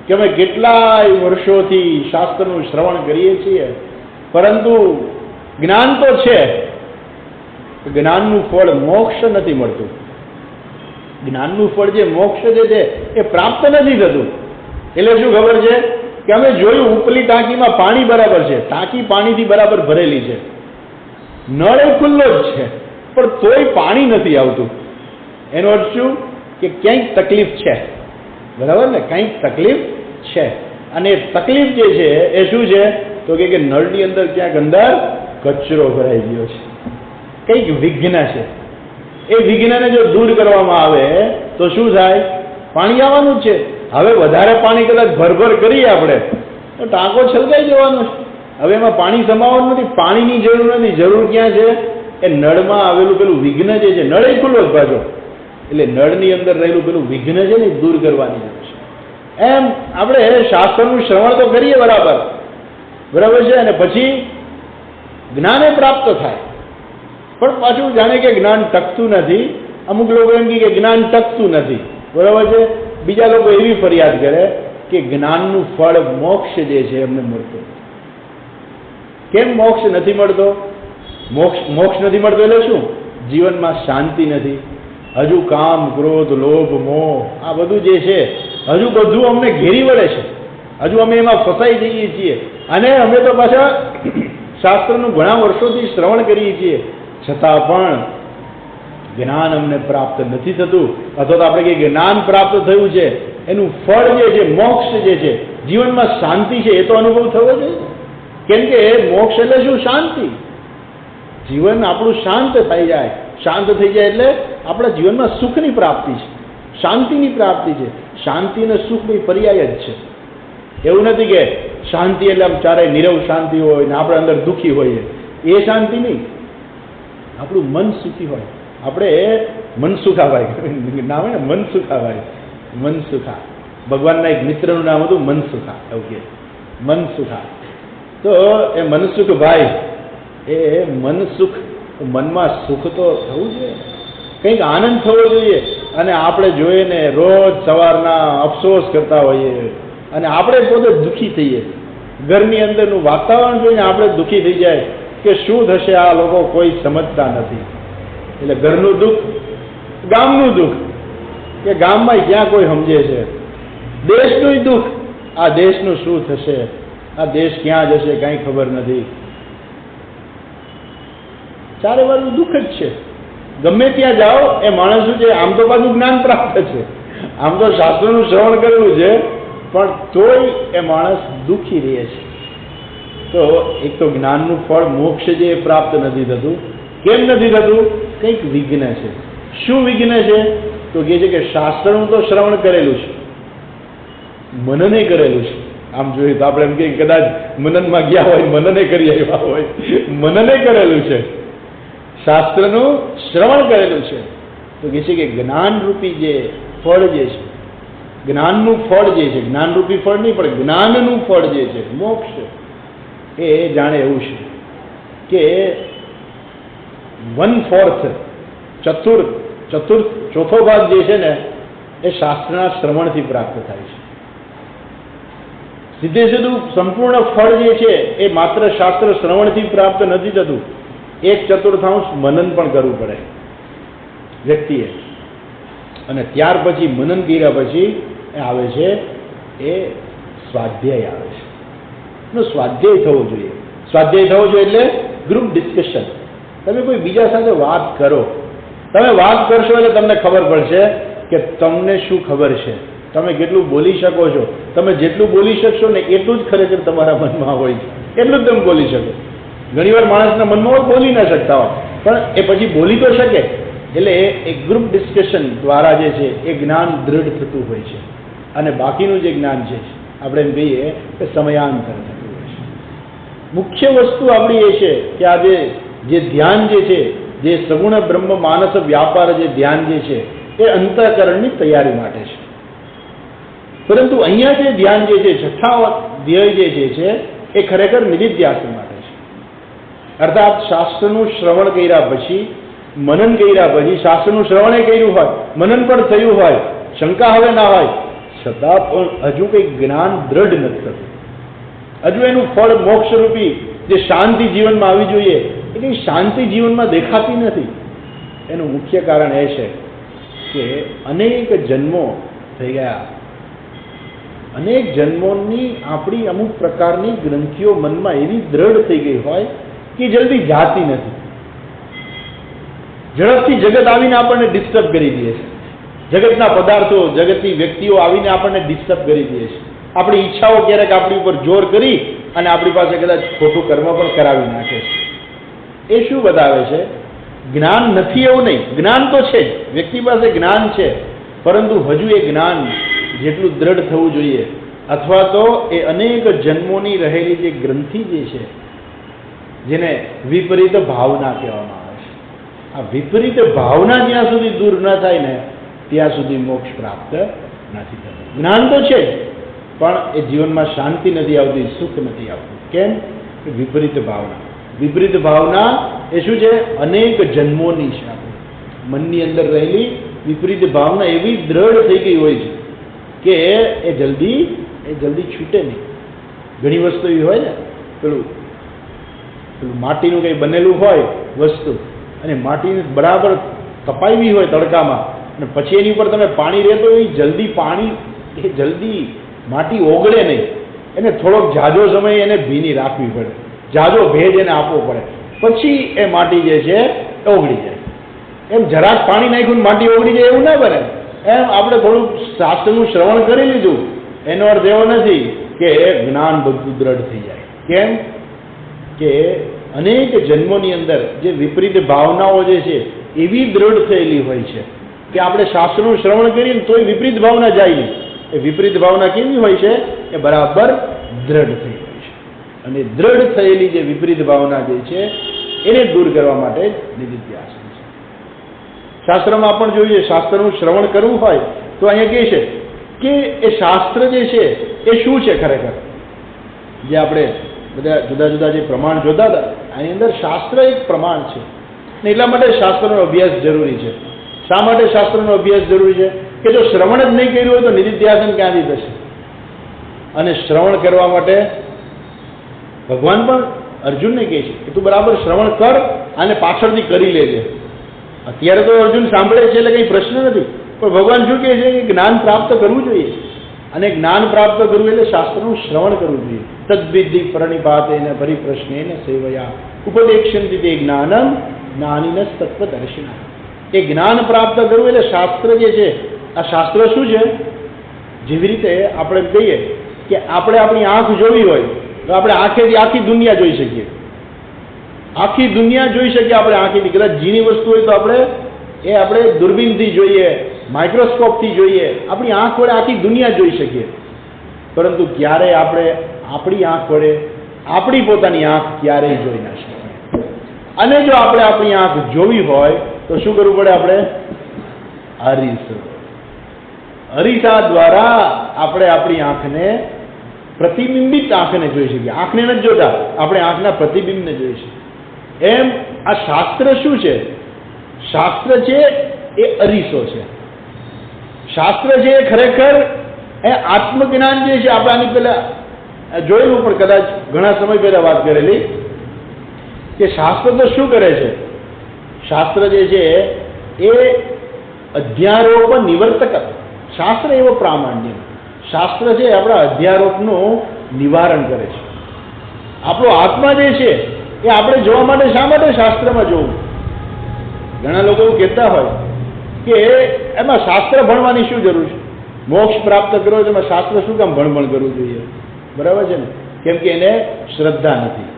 કે અમે કેટલાય વર્ષોથી શાસ્ત્રનું શ્રવણ કરીએ છીએ પરંતુ જ્ઞાન તો છે, જ્ઞાનનું ફળ મોક્ષ નથી મળતું. જ્ઞાનનું ફળ જે મોક્ષ જે છે એ પ્રાપ્ત નથી થતું. એટલે શું ખબર છે કે અમે જોયું ઉપલી ટાંકીમાં પાણી બરાબર છે, ટાંકી પાણીથી બરાબર ભરેલી છે, નળ એ ખુલ્લો જ છે, પણ તોય પાણી નથી આવતું. એનો અર્થ શું? કે ક્યાંક તકલીફ છે. બરાબર ને? કંઈક તકલીફ છે. અને તકલીફ જે છે એ શું છે? તો કે નળની અંદર ક્યાંક અંદર કચરો ભરાઈ ગયો છે, કંઈક વિઘ્ન છે. એ વિઘ્નને જો દૂર કરવામાં આવે તો શું થાય? પાણી આવવાનું જ છે. હવે વધારે પાણી કદાચ ભરભર કરીએ આપણે તો ટાંકો છલકાઈ જવાનો છે. હવે એમાં પાણી સમાવવાનું નથી, પાણીની જરૂર નથી. જરૂર ક્યાં છે? એ નળમાં આવેલું પેલું વિઘ્ન જે છે, નળ એ ખુલ્લો જ પાછો, એટલે નળની અંદર રહેલું પેલું વિઘ્ન છે ને દૂર કરવાની જરૂર છે. એમ આપણે શાસ્ત્રનું શ્રવણ તો કરીએ બરાબર છે, અને પછી જ્ઞાને પ્રાપ્ત થાય, પણ પાછું જાણે કે જ્ઞાન ટકતું નથી. અમુક લોકો એમ કે જ્ઞાન ટકતું નથી. બરાબર છે. બીજા લોકો એવી ફરિયાદ કરે કે જ્ઞાનનું ફળ મોક્ષ જે છે એમને મળતું. કેમ મોક્ષ નથી મળતો? મોક્ષ નથી મળતો એટલે શું? જીવનમાં શાંતિ નથી. હજુ કામ, ક્રોધ, લોભ, મોહ આ બધું જે છે હજુ બધું અમને ઘેરી વળે છે. હજુ અમે એમાં ફસાઈ જઈએ છીએ અને અમે તો પાછા શાસ્ત્રનું ઘણા વર્ષોથી શ્રવણ કરીએ છીએ, છતાં પણ જ્ઞાન અમને પ્રાપ્ત નથી થતું. અથવા તો આપણે કહીએ જ્ઞાન પ્રાપ્ત થયું છે, એનું ફળ જે છે, મોક્ષ જે છે, જીવનમાં શાંતિ છે, એ તો અનુભવ થવો જોઈએ. કેમ કે મોક્ષ એટલે શું? શાંતિ. જીવન આપણું શાંત થઈ જાય. શાંત થઈ જાય એટલે આપણા જીવનમાં સુખની પ્રાપ્તિ છે, શાંતિની પ્રાપ્તિ છે. શાંતિ અને સુખની પર્યાય જ છે. એવું નથી કે શાંતિ એટલે આમ ચારે નીરવ શાંતિ હોય ને આપણે અંદર દુઃખી હોઈએ, એ શાંતિ નહીં. આપણું મન સુખી હોય. આપણે મન સુખાભાઈ નામ હોય ને, મન સુખાભાઈ, મન સુખા. ભગવાનના એક મિત્રનું નામ હતું મનસુખા, એવું કે મનસુખા. તો એ મનસુખ ભાઈ, એ મનસુખ, મનમાં સુખ તો થવું જોઈએ, કંઈક આનંદ થવો જોઈએ. અને આપણે જોઈએ ને રોજ સવારના અફસોસ કરતા હોઈએ અને આપણે પોતે દુઃખી થઈએ. ઘરની અંદરનું વાતાવરણ જોઈને આપણે દુઃખી થઈ જાય કે શું થશે, આ લોકો કોઈ સમજતા નથી. એટલે ઘરનું દુઃખ, ગામનું દુઃખ, કે ગામમાં ક્યાં કોઈ સમજે છે. દેશનું દુઃખ, આ દેશનું શું થશે, આ દેશ ક્યાં જશે, કાંઈ ખબર નથી. ચારે બાજુ દુઃખ જ છે. ગમે ત્યાં જાઓ એ માણસ છે, આમ તો પાછું જ્ઞાન પ્રાપ્ત છે, આમ તો શાસ્ત્રોનું શ્રવણ કરેલું છે, પણ તોય એ માણસ દુઃખી રહે છે. તો એક તો જ્ઞાનનું ફળ મોક્ષ જે એ પ્રાપ્ત નથી થતું. કેમ નથી થતું? કંઈક વિઘ્ન છે. શું વિઘ્ન છે? તો કહે છે કે શાસ્ત્રનું તો શ્રવણ કરેલું છે, મનને કરેલું છે. આમ જોઈએ તો આપણે એમ કહીએ કદાચ મનનમાં ગયા હોય, મનને કરી આવ્યા હોય, મનને કરેલું છે, શાસ્ત્રનું શ્રવણ કરેલું છે. તો કહે છે કે જ્ઞાનરૂપી જે ફળ જે છે, જ્ઞાનનું ફળ જે છે, જ્ઞાનરૂપી ફળ નહીં પણ જ્ઞાનનું ફળ જે છે, મોક્ષ, એ જાણે એવું છે કે 1/4 ચોથો ભાગ જે છે ને, એ શાસ્ત્રના શ્રવણથી પ્રાપ્ત થાય છે. સીધે સીધું સંપૂર્ણ ફળ જે છે એ માત્ર શાસ્ત્ર શ્રવણથી પ્રાપ્ત નથી થતું. 1/4 મનન પણ કરવું પડે વ્યક્તિએ. અને ત્યાર પછી મનન કર્યા પછી આવે છે એ સ્વાધ્યાય આવે છે. એનો સ્વાધ્યાય થવો જોઈએ. સ્વાધ્યાય થવો જોઈએ એટલે ગ્રુપ ડિસ્કશન. તમે કોઈ બીજા સાથે વાત કરો. તમે વાત કરશો એટલે તમને ખબર પડશે કે તમને શું ખબર છે, તમે કેટલું બોલી શકો છો. તમે જેટલું બોલી શકશો ને એટલું જ ખરેખર તમારા મનમાં હોય છે, એટલું જ તમે બોલી શકો. ઘણીવાર માણસના મનમાં હોય, બોલી ના શકતા હોય, પણ એ પછી બોલી તો શકે. એટલે એ ગ્રુપ ડિસ્કશન દ્વારા જે છે એ જ્ઞાન દૃઢ થતું હોય છે. અને બાકીનું જે જ્ઞાન છે આપણે એમ કહીએ કે સમયાંતર થતું હોય છે. મુખ્ય વસ્તુ આપણી એ છે કે આ જે ધ્યાન જે છે, જે સગુણ બ્રહ્મ માનસ વ્યાપાર જે ધ્યાન જે છે એ અંતઃકરણની તૈયારી માટે છે. પરંતુ અહીંયા જે ધ્યાન જે છે, છઠ્ઠા ધ્યેય જે છે એ ખરેખર નિધિધ્યાસન માટે છે. અર્થાત શાસ્ત્રનું શ્રવણ કર્યા પછી, મનન કર્યા પછી, શાસ્ત્રનું શ્રવણે કર્યું હોય, મનન પણ થયું હોય, શંકા હવે ના હોય, છતાં પણ હજુ કંઈક જ્ઞાન દ્રઢ નથી થતું. હજુ એનું ફળ મોક્ષરૂપી જે શાંતિ જીવનમાં આવી જોઈએ એ કંઈ શાંતિ જીવનમાં દેખાતી નથી. એનું મુખ્ય કારણ એ છે કે અનેક જન્મો થઈ ગયા. અનેક જન્મોની આપણી અમુક પ્રકારની ગ્રંથિઓ મનમાં એવી દ્રઢ થઈ ગઈ હોય કે જલ્દી જાતી નથી. ઝડપથી જગત આવીને આપણને ડિસ્ટર્બ કરી દે છે. જગતના પદાર્થો, જગતની વ્યક્તિઓ આવીને આપણને ડિસ્ટર્બ કરી દે છે. આપણી ઈચ્છાઓ ક્યારેક આપણી ઉપર જોર કરી અને આપણી પાસે કદાચ ખોટું કર્મ પણ કરાવી નાખે છે. એ શું બતાવે છે? જ્ઞાન નથી એવું નહીં, જ્ઞાન તો છે જ, વ્યક્તિ પાસે જ્ઞાન છે, પરંતુ હજુ એ જ્ઞાન જેટલું દ્રઢ થવું જોઈએ, અથવા તો એ અનેક જન્મોની રહેલી જે ગ્રંથિ જે છે, જેને વિપરીત ભાવના કહેવામાં આવે છે, આ વિપરીત ભાવના જ્યાં સુધી દૂર ન થાય ને ત્યાં સુધી મોક્ષ પ્રાપ્ત નથી થતું. જ્ઞાન તો છે જ, પણ એ જીવનમાં શાંતિ નથી આવતી, સુખ નથી આવતું. કેમ? કે વિપરીત ભાવના. વિપરીત ભાવના એ શું છે? અનેક જન્મોની છે. મનની અંદર રહેલી વિપરીત ભાવના એવી દ્રઢ થઈ ગઈ હોય છે કે એ જલ્દી છૂટે નહીં. ઘણી વસ્તુ એવી હોય ને, પેલું માટીનું કંઈ બનેલું હોય વસ્તુ, અને માટીને બરાબર તપાવી હોય તડકામાં, અને પછી એની ઉપર તમે પાણી રહેતો એ જલ્દી માટી ઓગળે નહીં. એને થોડોક ઝાઝો સમય એને ભીની રાખવી પડે. જાજો ભેજ એને આપવો પડે, પછી એ માટી જે છે એ ઓગળી જાય. એમ જરાક પાણી નાખ્યું માટી ઓગળી જાય એવું ના બને. એમ આપણે થોડું શાસ્ત્રનું શ્રવણ કરી લીધું એનો અર્થ એવો નથી કે જ્ઞાન બધું દ્રઢ થઈ જાય. કેમ કે અનેક જન્મોની અંદર જે વિપરીત ભાવનાઓ જે છે એવી દ્રઢ થયેલી હોય છે કે આપણે શાસ્ત્રનું શ્રવણ કરીએ ને તોય વિપરીત ભાવના જાય નહીં. એ વિપરીત ભાવના કેવી હોય છે? એ બરાબર દ્રઢ થઈ હોય છે. અને દ્રઢ થયેલી જે વિપરીત ભાવના જે છે એને દૂર કરવા માટે નિધિધ્યાસન છે. શાસ્ત્રમાં પણ જોઈએ, શાસ્ત્રનું શ્રવણ કરવું હોય તો અહીંયા કહે છે કે એ શાસ્ત્ર જે છે એ શું છે ખરેખર. જે આપણે બધા જુદા જુદા જે પ્રમાણ જોતા હતા આની અંદર શાસ્ત્ર એક પ્રમાણ છે. ને એટલા માટે શાસ્ત્રનો અભ્યાસ જરૂરી છે. શા માટે શાસ્ત્રનો અભ્યાસ જરૂરી છે? કે જો શ્રવણ જ નહીં કર્યું હોય તો નિધિધ્યાસન ક્યાંથી થશે? અને શ્રવણ કરવા માટે ભગવાન પણ અર્જુનને કહે છે કે તું બરાબર શ્રવણ કર અને પાછળથી કરી લેજે. અત્યારે તો અર્જુન સાંભળે છે એટલે કંઈ પ્રશ્ન નથી, પણ ભગવાન શું કહે છે કે જ્ઞાન પ્રાપ્ત કરવું જોઈએ. અને જ્ઞાન પ્રાપ્ત કરવું એટલે શાસ્ત્રનું શ્રવણ કરવું જોઈએ. તદ્વિધિ પ્રણિપાતેન પરિપ્રશ્નેન સેવયા ઉપદેક્ષ્યંતિ તે જ્ઞાનમ જ્ઞાનિન તત્વદર્શિના. એ જ્ઞાન પ્રાપ્ત કરવું એટલે શાસ્ત્ર જે છે, આ શાસ્ત્ર શું છે? જેવી રીતે આપણે કહીએ કે આપણે આપણી આંખ જોવી હોય તો આપણે આંખેથી આખી દુનિયા જોઈ શકીએ. આખી દુનિયા જોઈ શકીએ આપણે આંખેથી. કદાચ ઝીણી વસ્તુ હોય તો આપણે દૂરબીનથી જોઈએ, માઇક્રોસ્કોપથી જોઈએ, આપણી આંખ વડે આખી દુનિયા જોઈ શકીએ. પરંતુ ક્યારેય આપણે આપણી આંખ વડે આપણી પોતાની આંખ ક્યારેય જોઈ ના શકીએ. અને જો આપણે આપણી આંખ જોવી હોય તો શું કરવું પડે? આપણે અરીસા દ્વારા આપણે આપણી આંખને પ્રતિબિંબિત આંખને જોઈ શકીએ. આંખને નથી જોતા, આપણે આંખના પ્રતિબિંબને જોઈ શકીએ. એમ આ શાસ્ત્ર શું છે? શાસ્ત્ર છે એ અરીસો છે. શાસ્ત્ર છે એ ખરેખર એ આત્મજ્ઞાન જે છે. આપણે આની પહેલા જોયેલું પણ કદાચ ઘણા સમય પહેલા વાત કરેલી કે શાસ્ત્ર તો શું કરે છે? શાસ્ત્ર જે છે એ અધ્યારોપ નિવર્તક. શાસ્ત્ર એવો પ્રામાણ્ય. શાસ્ત્ર છે આપણા અધ્યારોપનું નિવારણ કરે છે. આપણો આત્મા જે છે એ આપણે જોવા માટે શા માટે શાસ્ત્રમાં જોવું? ઘણા લોકો એવું કહેતા હોય કે એમાં શાસ્ત્ર ભણવાની શું જરૂર છે? મોક્ષ પ્રાપ્ત કરવો તો એમાં શાસ્ત્ર શું કામ ભણભણ કરવું જોઈએ? બરાબર છે ને? કેમ કે એને શ્રદ્ધા નથી.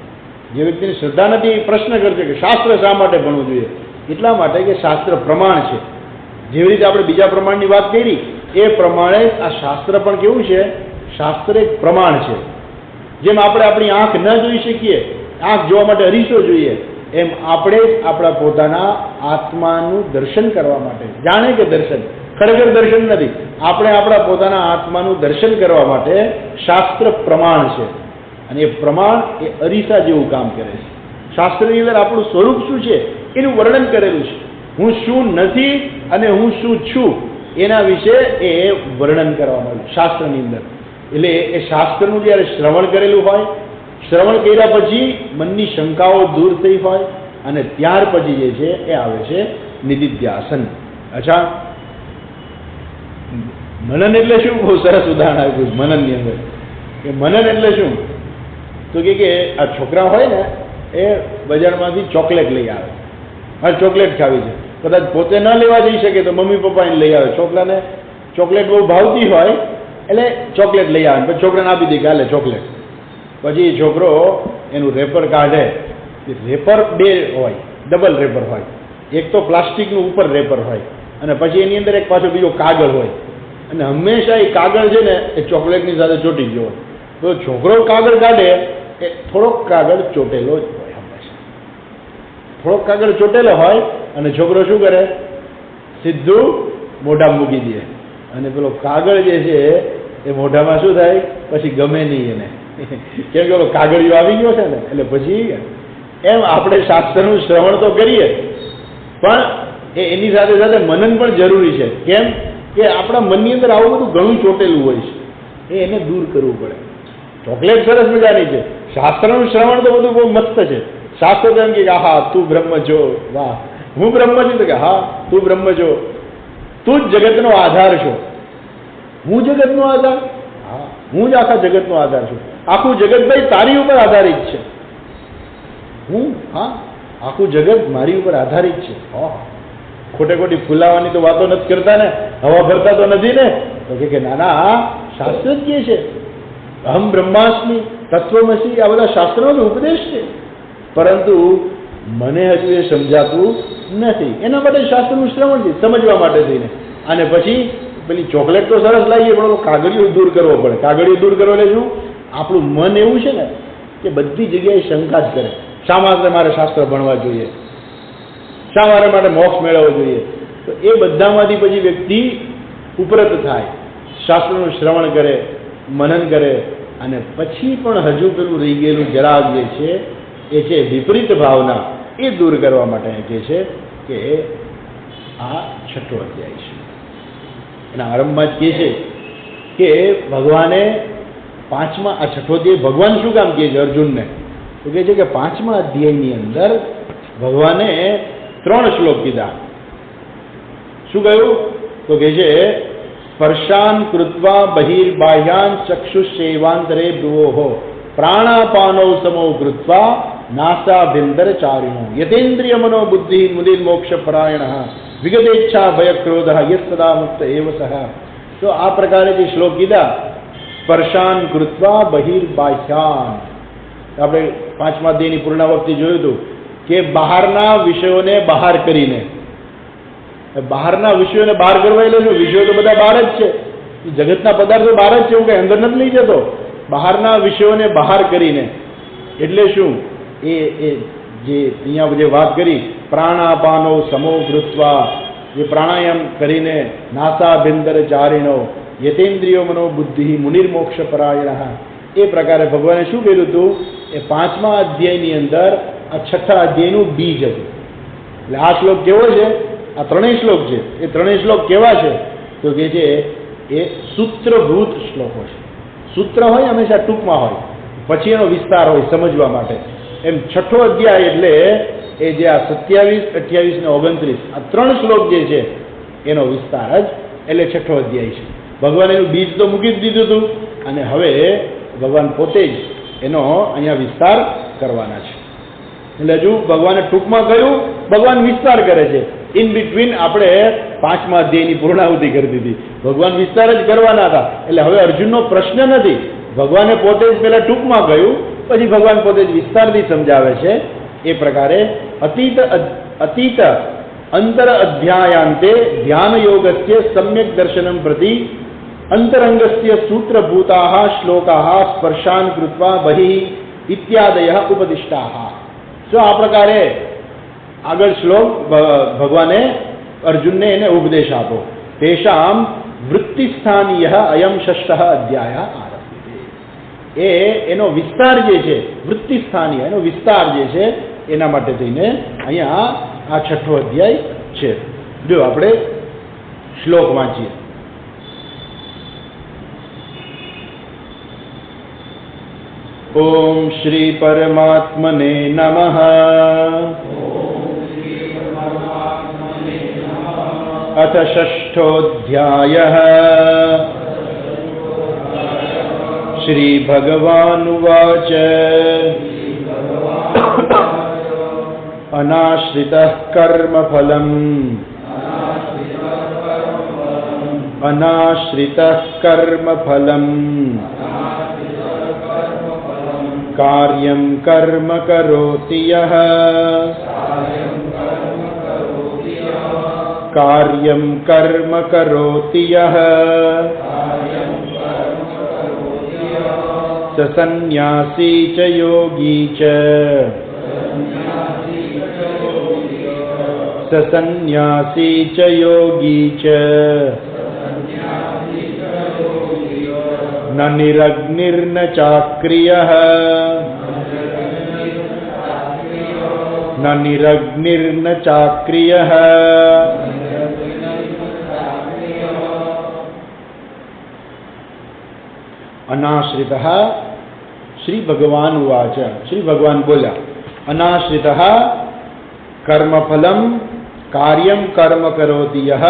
જે વ્યક્તિની શ્રદ્ધા નથી એ પ્રશ્ન કરશે કે શાસ્ત્ર શા માટે ભણવું જોઈએ? એટલા માટે કે શાસ્ત્ર પ્રમાણ છે. જેવી રીતે આપણે બીજા પ્રમાણની વાત કરી એ પ્રમાણે આ શાસ્ત્ર પણ કેવું છે? શાસ્ત્ર એક પ્રમાણ છે. જેમ આપણે આપણી આંખ ન જોઈ શકીએ, આંખ જોવા માટે અરીસો જોઈએ, એમ આપણે જ આપણા પોતાના આત્માનું દર્શન કરવા માટે, જાણે કે દર્શન, ખરેખર દર્શન નથી, આપણે આપણા પોતાના આત્માનું દર્શન કરવા માટે શાસ્ત્ર પ્રમાણ છે. અને એ પ્રમાણ એ અરીસા જેવું કામ કરે છે. શાસ્ત્રની અંદર આપણું સ્વરૂપ શું છે એનું વર્ણન કરેલું છે. હું શું નથી અને હું શું છું એના વિશે એ વર્ણન કરવામાં આવ્યું શાસ્ત્રની અંદર. એટલે એ શાસ્ત્રનું જ્યારે શ્રવણ કરેલું હોય, શ્રવણ કર્યા પછી મનની શંકાઓ દૂર થઈ હોય અને ત્યાર પછી જે છે એ આવે છે નિધિધ્યાસન. અચ્છા, મનન એટલે શું? બહુ સરસ ઉદાહરણ આપ્યું મનનની અંદર. કે મનન એટલે શું? તો કે આ છોકરા હોય ને એ બજારમાંથી ચોકલેટ લઈ આવે. હા, ચોકલેટ ખાવી છે. કદાચ પોતે ન લેવા જઈ શકે તો મમ્મી પપ્પા એને લઈ આવે. છોકરાને ચોકલેટ બહુ ભાવતી હોય એટલે ચોકલેટ લઈ આવે. પછી છોકરાને આપી દે કે હાલે ચોકલેટ. પછી છોકરો એનું રેપર કાઢે. રેપર બે હોય, ડબલ રેપર હોય. એક તો પ્લાસ્ટિકનું ઉપર રેપર હોય અને પછી એની અંદર એક પાછો બીજો કાગળ હોય. અને હંમેશા એ કાગળ છે ને એ ચોકલેટની સાથે ચોટી ગયો હોય. તો છોકરો કાગળ કાઢે એ થોડોક કાગળ ચોટેલો જ હોય. હંમેશા થોડોક કાગળ ચોટેલો હોય અને છોકરો શું કરે? સીધું મોઢામાં મૂકી દે. અને પેલો કાગળ જે છે એ મોઢામાં શું થાય? પછી ગમે નહીં એને. કેમ કે પેલો કાગળિયો આવી ગયો છે ને એટલે પછી એમ આપણે શાસ્ત્રનું શ્રવણ તો કરીએ પણ એની સાથે સાથે મનન પણ જરૂરી છે. કેમ કે આપણા મનની અંદર આવું બધું ઘણું ચોટેલું હોય છે, એને દૂર કરવું પડે. ચોકલેટ સરસ મજાની છે, શાસ્ત્રનું શ્રવણ તો બધું બહુ મસ્ત છે. શાસ્ત્ર તો એમ કે હા તું બ્રહ્મ છો, વાહ હું બ્રહ્મ છું, તો કે હા તું બ્રહ્મ છો, તું જ જગતનો આધાર છો. હું જગતનો આધાર? હા, હું જ આખા જગતનો આધાર છું. આખું જગત ભાઈ તારી ઉપર આધારિત છે. હું હા આખું જગત મારી ઉપર આધારિત છે. ખોટે ખોટી ફૂલાવાની તો વાતો નથી કરતા ને, હવા ભરતા તો નથી ને? તો કે ના ના, આ શાસ્ત્ર જ કહે છે, અહમ બ્રહ્માસ્મિ, તત્વમસી, આ બધા શાસ્ત્રોનો ઉપદેશ છે. પરંતુ મને હજુ એ સમજાતું નથી. એના માટે શાસ્ત્રનું શ્રવણ છે, સમજવા માટે થઈને. અને પછી પેલી ચોકલેટ તો સરસ લાગીએ, પણ કાગળિયો દૂર કરવો પડે. કાગળિયો દૂર કરવો એટલે શું? આપણું મન એવું છે ને કે બધી જગ્યાએ શંકા જ કરે. શા માટે મારે શાસ્ત્ર ભણવા જોઈએ? શા માટે મોક્ષ મેળવવો જોઈએ? તો એ બધામાંથી પછી વ્યક્તિ ઉપરત થાય, શાસ્ત્રનું શ્રવણ કરે, મનન કરે, અને પછી પણ હજુ પેલું રહી ગયેલું જરાગ જે છે એ છે વિપરીત ભાવના, એ દૂર કરવા માટે કહે છે કે આ 6થો અધ્યાય છે. એના આરંભમાં જ કહે છે કે ભગવાને 5મા આ 6થો અધ્યાય ભગવાન શું કામ કહે છે અર્જુનને? તો કહે છે કે 5મા અધ્યાયની અંદર ભગવાને 3 શ્લોક કીધા. શું કહ્યું? તો કહે છે સ્પર્શાન કૃત્વા બહિર્બાહ્યાન ચક્ષુષેવાંતરે ભ્રુવોઃ પ્રાણાપાનૌ સમો કૃત્વા નાસાભ્યંતર ચારિણો યતેન્દ્રિય મનો બુદ્ધિ મુનિર્મોક્ષ પરાયણઃ વિગતેચ્છા ભયક્રોધઃ યત્સદા મુક્ત એવ સઃ. તો આ પ્રકારે જે શ્લોક કીધા, સ્પર્શાન કૃત્વા બહિર્બાહ્યાન, આપણે 5મા અધ્યાયની પૂર્ણાવૃત્તિ જોયું હતું કે બહારના વિષયોને બહાર કરીને, બહારના વિષયોને બહાર કરવા એટલે શું? વિષયો તો બધા બહાર જ છે, જગતના પદાર્થો બહાર જ છે, એવું કંઈ અંદર નથી લઈ જતો. બહારના વિષયોને બહાર કરીને એટલે શું? એ જે અહીંયા જે વાત કરી, પ્રાણાપાનો સમો કૃત્વા, જે પ્રાણાયામ કરીને નાસાભ્યંતર ચારિણો યતેન્દ્રિયો મનો બુદ્ધિ મુનિર્મોક્ષ પરાયણઃ, એ પ્રકારે ભગવાને શું કર્યું હતું? એ 5મા અધ્યાયની અંદર આ 6થા અધ્યાયનું બીજ હતું. એટલે આ શ્લોક કેવો છે? આ 3 શ્લોક છે. એ 3 શ્લોક કેવા છે? તો કે છે એ સૂત્રભૂત શ્લોકો છે. સૂત્ર હોય હંમેશા ટૂંકમાં હોય, પછી એનો વિસ્તાર હોય સમજવા માટે. એમ 6થો અધ્યાય એટલે એ જે આ 27, 28 ને 29 આ 3 શ્લોક જે છે એનો વિસ્તાર જ એટલે 6થો અધ્યાય છે. ભગવાન એનું બીજ તો મૂકી જ દીધું હતું, અને હવે ભગવાન પોતે જ એનો અહીંયા વિસ્તાર કરવાના છે. એટલે હજુ ભગવાને ટૂંકમાં કહ્યું, ભગવાન વિસ્તાર કરે છે. ઇન બિટવીન આપણે 5મા અધ્યાયની પૂર્ણાહુતિ કરી દીધી, ભગવાન વિસ્તાર જ કરવાના હતા. એટલે હવે અર્જુનનો પ્રશ્ન નથી, ભગવાને પોતે જ પહેલા ટૂંકમાં કહ્યું, પછી ભગવાન પોતે જ વિસ્તારથી સમજાવે છે. એ પ્રકારે અતીત અંતર અધ્યાયાંતે ધ્યાન યોગસ્ય સમ્યક દર્શનમ પ્રતિ અંતરંગસ્ય સૂત્રભૂતાઃ શ્લોકાઃ સ્પર્શાન કૃત્વા બહિ ઇત્યાદયઃ ઉપદિષ્ટાઃ. તો આ પ્રકારે આગળ શ્લોક ભગવાને અર્જુનને એને ઉપદેશ આપો. તેષામ વૃત્તિસ્થાનીય અયમ 6ઠ અધ્યાય આરભ્યતે. એનો વિસ્તાર જે છે, વૃત્તિસ્થાનીય એનો વિસ્તાર જે છે એના માટે થઈને અહીંયા આ 6થો અધ્યાય છે. જો આપણે શ્લોક વાંચીએ. ઓમ શ્રી પરમાત્મને નમઃ. અથ 6ઠોऽધ્યાયઃ. શ્રી ભગવાનુવાચ અનાશ્રિતઃ કર્મફલम् કાર્યં કર્મ કરોતિ યઃ स સંન્યાસી ચ યોગી ચ ન નિરગ્નિર્ન ચાક્રિયઃ અનાશ્રિતઃ. શ્રી ભગવાન ઉવાચ. શ્રી ભગવાન બોલ્યા, અનાશ્રિતઃ કર્મફલમ કાર્યમ કર્મ કરોતિ યઃ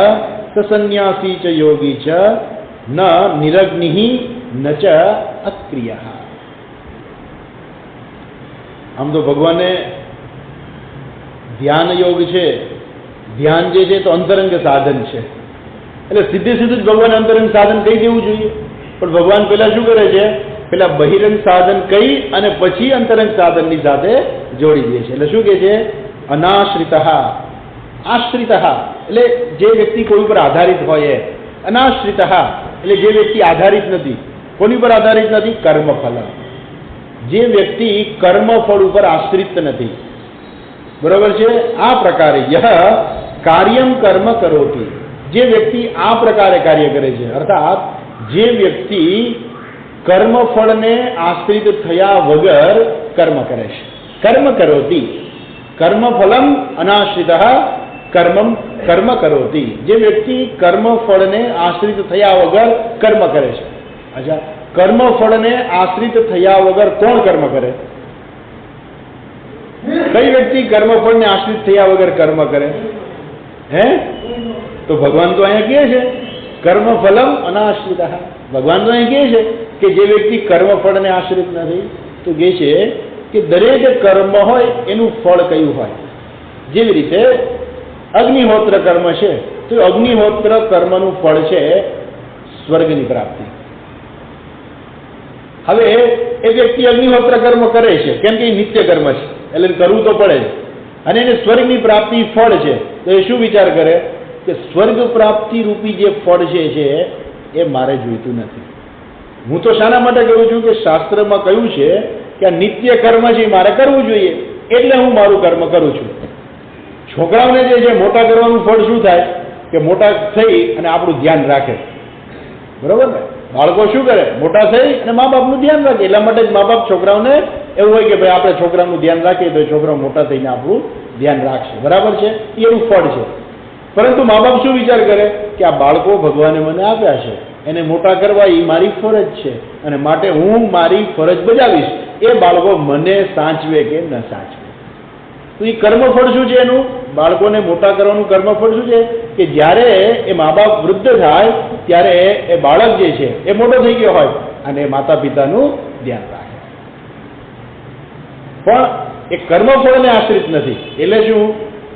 સ સંન્યાસી ચ યોગી ચ ન નિરગ્નિઃ ન ચ અક્રિયઃ. આમ તો ભગવાને ધ્યાન યોગ છે, ધ્યાન જે છે તો અંતરંગ સાધન છે, એટલે સીધે સીધું જ ભગવાન અંતરંગ સાધન કહી દેવું જોઈએ. પણ ભગવાન પેલા શું કરે છે, પેલા બહિરંગ સાધન કહી અને પછી અંતરંગ સાધનની સાથે જોડી દે છે. એટલે શું કહે છે, અનાશ્રિત. આશ્રિત એટલે જે વ્યક્તિ કોઈ પર આધારિત હોય, અનાશ્રિત એટલે જે વ્યક્તિ આધારિત નથી. કોની પર આધારિત નથી? કર્મફલ. જે વ્યક્તિ કર્મફળ ઉપર આશ્રિત નથી, બરોબર છે. આ પ્રકારે યહ કાર્યમ કર્મ કરોતિ, જે વ્યક્તિ આ પ્રકારે કાર્ય કરે છે, અર્થાત જે વ્યક્તિ કર્મફળને આશ્રિત થયા વગર કર્મ કરે છે. કર્મ કરોતિ, કર્મફલમ અનાશ્રિત કર્મ કરોતિ, જે વ્યક્તિ કર્મફળને આશ્રિત થયા વગર કર્મ કરે છે. અચ્છા, કર્મફળને આશ્રિત થયા વગર કોણ કર્મ કરે? કઈ વ્યક્તિ કર્મફળને આશ્રિત થયા વગર કર્મ કરે? હે? તો ભગવાન તો અહીંયા કહે છે કર્મફલમ અનાશ્રિત. ભગવાન તો અહીંયા કહે છે કે જે વ્યક્તિ કર્મફળને આશ્રિત નથી, તો કહે છે કે દરેક કર્મ હોય એનું ફળ કયું હોય. જેવી રીતે અગ્નિહોત્ર કર્મ છે, તો અગ્નિહોત્ર કર્મનું ફળ છે સ્વર્ગની પ્રાપ્તિ. હવે એ વ્યક્તિ અગ્નિહોત્ર કર્મ કરે છે કેમ કે એ નિત્ય કર્મ છે, એટલે કરવું તો પડે, અને એને સ્વર્ગની પ્રાપ્તિ ફળ છે, તો એ શું વિચાર કરે કે સ્વર્ગ પ્રાપ્તિ રૂપી જે ફળ છે એ મારે જોઈતું નથી. હું તો શાના માટે કરું છું કે શાસ્ત્રમાં કહ્યું છે કે આ નિત્ય કર્મ છે મારે કરવું જોઈએ, એટલે હું મારું કર્મ કરું છું. છોકરાઓને જે છે મોટા કરવાનું ફળ શું થાય કે મોટા થઈ અને આપણું ધ્યાન રાખે, બરોબર ને? બાળકો શું કરે? મોટા થઈ અને મા બાપનું ધ્યાન રાખે. એટલા માટે જ મા બાપ છોકરાઓને એવું હોય કે ભાઈ આપણે છોકરાનું ધ્યાન રાખીએ તો છોકરાઓ મોટા થઈને આપણું ધ્યાન રાખશે, બરાબર છે? એનું ફળ છે. પરંતુ મા બાપ શું વિચાર કરે કે આ બાળકો ભગવાને મને આપ્યા છે, એને મોટા કરવા એ મારી ફરજ છે, અને માટે હું મારી ફરજ બજાવીશ. એ બાળકો મને સાચવે કે ન સાચવે. તો એ કર્મફળ શું છે એનું? બાળકોને મોટા કરવાનું કર્મફળ શું છે કે જ્યારે એ મા બાપ વૃદ્ધ થાય ત્યારે એ બાળક જે છે એ મોટો થઈ ગયો હોય અને માતા પિતાનું ધ્યાન રાખે. પણ એ કર્મફળને આશ્રિત નથી, એટલે શું?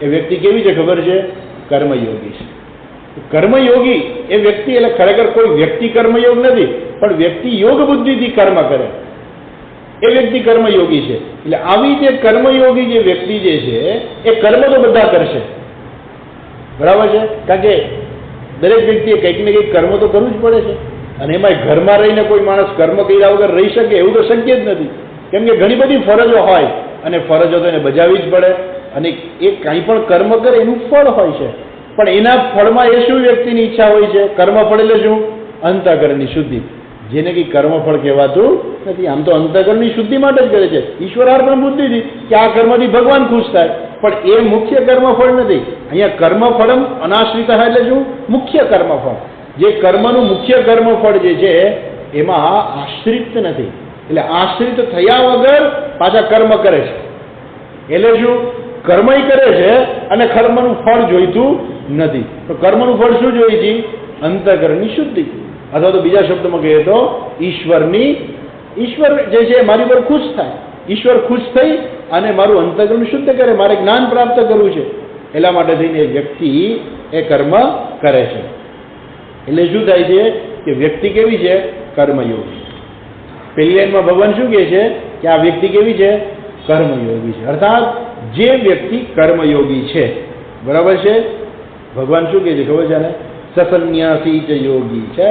એ વ્યક્તિ કેવી છે ખબર છે? કર્મયોગી છે. કર્મયોગી એ વ્યક્તિ એટલે ખરેખર કોઈ વ્યક્તિ કર્મયોગ નથી, પણ વ્યક્તિ યોગ બુદ્ધિથી કર્મ કરે એ વ્યક્તિ કર્મયોગી છે. એટલે આવી જે કર્મયોગી જે વ્યક્તિ જે છે એ કર્મ તો બધા કરશે, બરાબર છે? કારણ કે દરેક વ્યક્તિએ કંઈક ને કંઈક કર્મ તો કરવું જ પડે છે, અને એમાં ઘરમાં રહીને કોઈ માણસ કર્મ કર્યા વગર રહી શકે એવું તો શક્ય જ નથી. કેમ કે ઘણી બધી ફરજો હોય અને ફરજો તો એને બજાવવી જ પડે, અને એ કંઈ પણ કર્મ કરે એનું ફળ હોય છે. પણ એના ફળમાં એ શું વ્યક્તિની ઈચ્છા હોય છે? કર્મફળ એટલે શું? અંતઃકરણની શુદ્ધિ, જેને કંઈ કર્મફળ કહેવાતું નથી. આમ તો અંતઃકરણની શુદ્ધિ માટે જ કરે છે, ઈશ્વરાર્પણ બુદ્ધિથી કે આ કર્મથી ભગવાન ખુશ થાય, પણ એ મુખ્ય કર્મફળ નથી. અહીંયા કર્મફળમ અનાશ્રિત એટલે શું? મુખ્ય કર્મફળ. જે કર્મનું મુખ્ય કર્મફળ જે છે એમાં આશ્રિત નથી, એટલે આશ્રિત થયા વગર પાછા કર્મ કરે છે. એટલે શું? કર્મય કરે છે અને કર્મનું ફળ જોઈતું નથી. તો કર્મનું ફળ શું જોઈએ છે? અંતઃકરણની શુદ્ધિ, અથવા તો બીજા શબ્દમાં કહીએ તો ઈશ્વર જે છે મારી પર ખુશ થાય, ઈશ્વર ખુશ થઈ અને મારું અંતઃકરણ શુદ્ધ કરે, મારે જ્ઞાન પ્રાપ્ત કરવું છે, એટલા માટે થઈને વ્યક્તિ એ કર્મ કરે છે. એટલે શું થાય છે કે વ્યક્તિ કેવી છે? કર્મયોગી. પહેલી લાઈનમાં ભગવાન શું કહે છે કે આ વ્યક્તિ કેવી છે? કર્મયોગી છે. અર્થાત જે વ્યક્તિ કર્મયોગી છે, બરાબર છે? ભગવાન શું કહે છે ખબર છે ને? સસન્યાસી ચ યોગી છે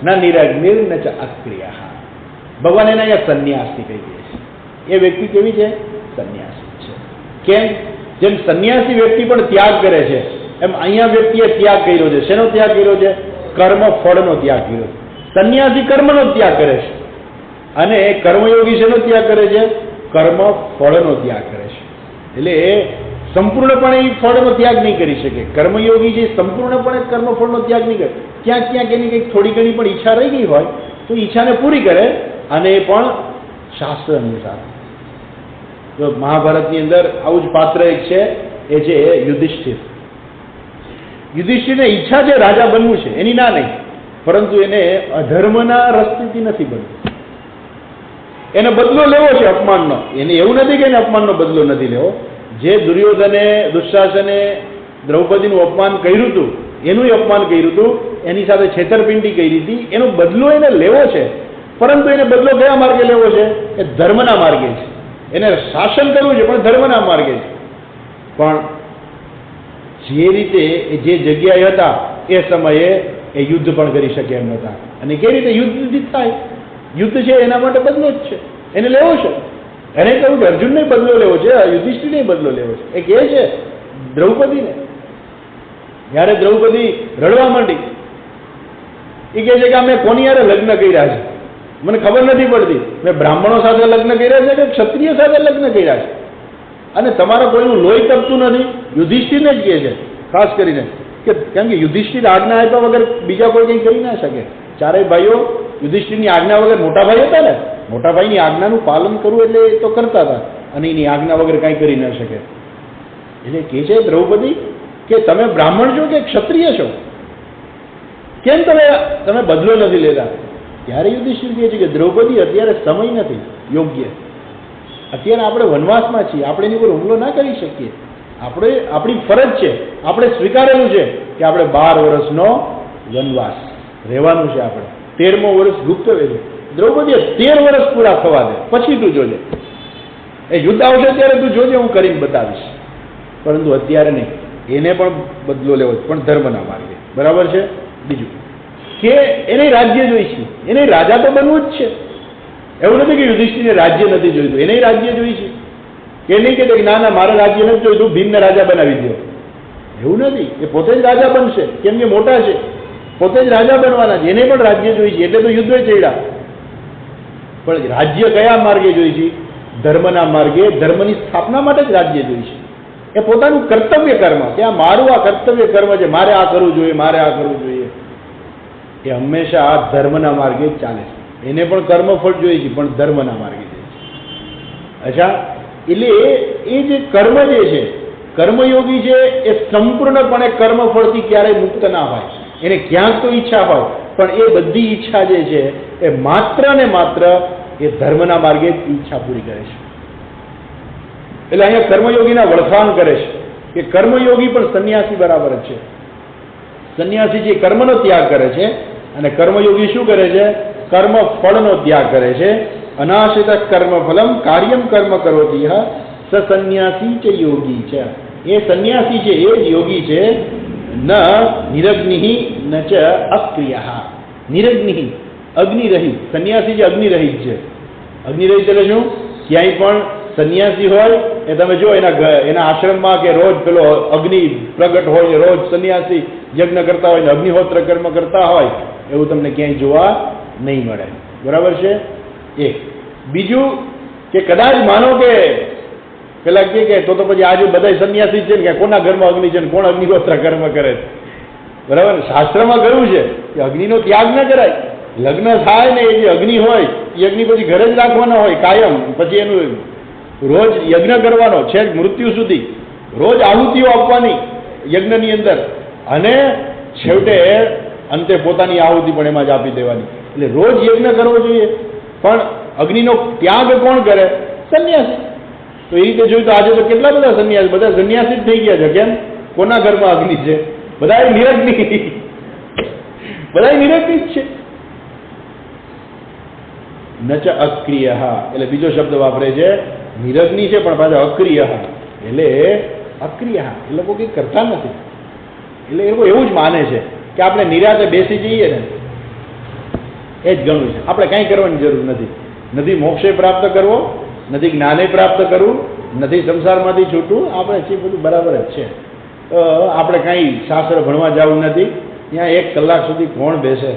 ન નિરગ્નિર ન ચ અક્રિયા. ભગવાન એને અહીંયા સંન્યાસી કહી દે છે. એ વ્યક્તિ કેવી છે? સંન્યાસી છે. કેમ? જેમ સંન્યાસી વ્યક્તિ પણ ત્યાગ કરે છે, એમ અહીંયા વ્યક્તિએ ત્યાગ કર્યો છે. શેનો ત્યાગ કર્યો છે? કર્મ ફળનો ત્યાગ કર્યો છે. સંન્યાસી કર્મનો ત્યાગ કરે છે, અને કર્મયોગી શેનો ત્યાગ કરે છે? કર્મ ફળનો ત્યાગ કરે છે. એટલે સંપૂર્ણપણે એ ફળનો ત્યાગ નહીં કરી શકે. કર્મયોગી જે સંપૂર્ણપણે કર્મફળનો ત્યાગ નહીં કરે, ક્યાંક ક્યાંક એની કંઈક થોડી ઘણી પણ ઈચ્છા રહી ગઈ હોય તો ઈચ્છાને પૂરી કરે, અને એ પણ શાસ્ત્ર અનુસાર. તો મહાભારતની અંદર આવું જ પાત્ર એક છે, એ છે યુધિષ્ઠિર. યુધિષ્ઠિરને ઈચ્છા છે રાજા બનવું છે, એની ના નહીં, પરંતુ એને અધર્મના રસ્તેથી નથી બનવું. એને બદલો લેવો છે અપમાનનો. એને એવું નથી કે એને અપમાનનો બદલો નથી લેવો. જે દુર્યોધને દુશાસને દ્રૌપદીનું અપમાન કર્યું હતું એનું અપમાન કર્યું હતું, એની સાથે છેતરપિંડી કરી હતી, એનો બદલો એને લેવો છે. પરંતુ એને બદલો કયા માર્ગે લેવો છે? એ ધર્મના માર્ગે છે. એને શાસન કરવું છે પણ ધર્મના માર્ગે છે. પણ જે રીતે જે જગ્યાએ હતા એ સમયે એ યુદ્ધ પણ કરી શકે એમ નતા. અને કેવી રીતે યુદ્ધ થાય? યુદ્ધ છે એના માટે બદલો જ છે, એને લેવો છે. એને કહ્યું કે અર્જુનને બદલો લેવો છે, યુધિષ્ઠિરને બદલો લેવો છે. એ કહે છે દ્રૌપદીને. જ્યારે દ્રૌપદી રડવા માંડી, એ કહે છે કે અમે કોની યારે લગ્ન કર્યા છે, મને ખબર નથી પડતી. મેં બ્રાહ્મણો સાથે લગ્ન કર્યા છે કે ક્ષત્રિય સાથે લગ્ન કર્યા છે, અને તમારા કોઈનું લોહી તપતું નથી. યુધિષ્ઠિરને જ કહે છે ખાસ કરીને, કે કેમ કે યુધિષ્ઠિર આજ્ઞા આપ્યા વગર બીજા કોઈ કંઈ કરી ના શકે. ચારેય ભાઈઓ યુધિષ્ઠિરની આજ્ઞા વગર, મોટા ભાઈ હતા ને, મોટા ભાઈની આજ્ઞાનું પાલન કરવું એટલે એ તો કરતા હતા, અને એની આજ્ઞા વગર કાંઈ કરી ન શકે. એટલે કહે છે દ્રૌપદી કે તમે બ્રાહ્મણ છો કે ક્ષત્રિય છો, કેમ તમે બદલો નથી લેતા? ત્યારે યુધિષ્ઠિર કહે છે કે દ્રૌપદી અત્યારે સમય નથી યોગ્ય, અત્યારે આપણે વનવાસમાં છીએ, આપણે એની પર હુમલો ના કરી શકીએ. આપણી ફરજ છે, આપણે સ્વીકારેલું છે કે આપણે 12 વર્ષનો વનવાસ રહેવાનું છે. આપણે 13મો વર્ષ ગુપ્તવે છે. દ્રૌપદી 13 વર્ષ પૂરા થવા દે, પછી તું જોજે, એ યુદ્ધ આવશે ત્યારે તું જોજે, હું કરીને બતાવીશ. પરંતુ અત્યારે નહીં. એને પણ બદલો લેવો છે, પણ ધર્મના માર્ગે. બરાબર છે? બીજું કે એને રાજ્ય જોઈ છે, એને રાજા તો બનવું જ છે. એવું નથી કે યુધિષ્ઠિરને રાજ્ય નથી જોઈતું, એને રાજ્ય જોઈ છે. કે નહીં કે ના ના મારે રાજ્ય નથી જોઈતું, ભીમને રાજા બનાવી દો. એવું નથી. એ પોતે જ રાજા બનશે, કેમ કે મોટા છે, પોતે જ રાજા બનવાના છે. એને પણ રાજ્ય જોઈ છે, એટલે તો યુદ્ધ ચડ્યા. પણ રાજ્ય કયા માર્ગે જોઈ છે? ધર્મના માર્ગે, ધર્મની સ્થાપના માટે જ રાજ્ય જોઈ છે. એ પોતાનું કર્તવ્ય કર્મ, કે આ મારું આ કર્તવ્ય કર્મ છે, મારે આ કરવું જોઈએ, મારે આ કરવું જોઈએ, એ હંમેશા આ ધર્મના માર્ગે જ ચાલે છે. એને પણ કર્મફળ જોઈએ છે, પણ ધર્મના માર્ગે જોઈએ છે. અચ્છા, એટલે એ જે કર્મ જે છે, કર્મયોગી છે, એ સંપૂર્ણપણે કર્મફળથી ક્યારેય મુક્ત ના હોય. એને ક્યાંક તો ઈચ્છા હોય, પણ એ બધી ઈચ્છા જે છે એ માત્ર ને માત્ર એ ધર્મના માર્ગે જ ઈચ્છા પૂરી કરે છે. એટલે અહીંયા કર્મયોગીના વળખાણ કરે છે કે કર્મયોગી પણ સંન્યાસી બરાબર જ છે. સંન્યાસી જે કર્મનો ત્યાગ કરે છે, અને કર્મયોગી શું કરે છે? કર્મ ફળનો ત્યાગ કરે છે. અનાશ્રિત કર્મ ફલમ કાર્યમ કર્મ કરોતિ સ સંન્યાસી ચ યોગી છે. એ સંન્યાસી છે, એ જ યોગી છે. ન નિરગ્નિ ન ચ અક્રિય. નિરગ્નિ અગ્નિરહિત. સંન્યાસી જે અગ્નિરહિત છે. અગ્નિરહિત એટલે શું? ક્યાંય પણ સંન્યાસી હોય એ તમે જો એના આશ્રમમાં કે રોજ પેલો અગ્નિ પ્રગટ હોય, રોજ સંન્યાસી યજ્ઞ કરતા હોય ને અગ્નિહોત્ર કર્મ કરતા હોય, એવું તમને ક્યાંય જોવા નહીં મળે. બરાબર છે? એક. બીજું કે કદાચ માનો કે પેલા કે તો પછી આજે બધા સંન્યાસી છે ને, કે કોના ઘરમાં અગ્નિ છે ને કોણ અગ્નિહોત્ર કર્મ કરે છે. બરાબર? શાસ્ત્રમાં કહ્યું છે કે અગ્નિનો ત્યાગ ન કરાય. લગ્ન થાય ને એ જે અગ્નિ હોય એ અગ્નિ પછી ઘરે જ રાખવાના હોય કાયમ. પછી એનું રોજ યજ્ઞ કરવાનો છે, મૃત્યુ સુધી રોજ આહુતિઓ આપવાની યજ્ઞની અંદર, અને છેવટે અંતે પોતાની આહુતિ પણ એમાં જ આપી દેવાની. એટલે રોજ યજ્ઞ કરવો જોઈએ. પણ અગ્નિનો ત્યાગ કોણ કરે? સંન્યાસી. તો એ રીતે જોયું તો આજે તો કેટલા બધા સંન્યાસી, બધા સંન્યાસી જ થઈ ગયા છે. કેમ? કોના ઘરમાં અગ્નિ છે? બધા નિરગ્નિ, બધા નિરગ્નિ જ છે. નચ અક્રિય, એટલે બીજો શબ્દ વાપરે છે. નિરગ્નિ છે પણ પાછા અક્રિય, એટલે અક્રિય એ લોકો કંઈ કરતા નથી. એટલે એ લોકો એવું જ માને છે કે આપણે નિરાતે બેસી જઈએ ને એ જ ઘણું છે, આપણે કાંઈ કરવાની જરૂર નથી. નથી મોક્ષે પ્રાપ્ત કરવો, નથી જ્ઞાને પ્રાપ્ત કરવું, નથી સંસારમાંથી છૂટવું, આપણે છે બધું બરાબર જ છે. આપણે કાંઈ શાસ્ત્ર ભણવા જવું નથી. ત્યાં 1 કલાક સુધી કોણ બેસે?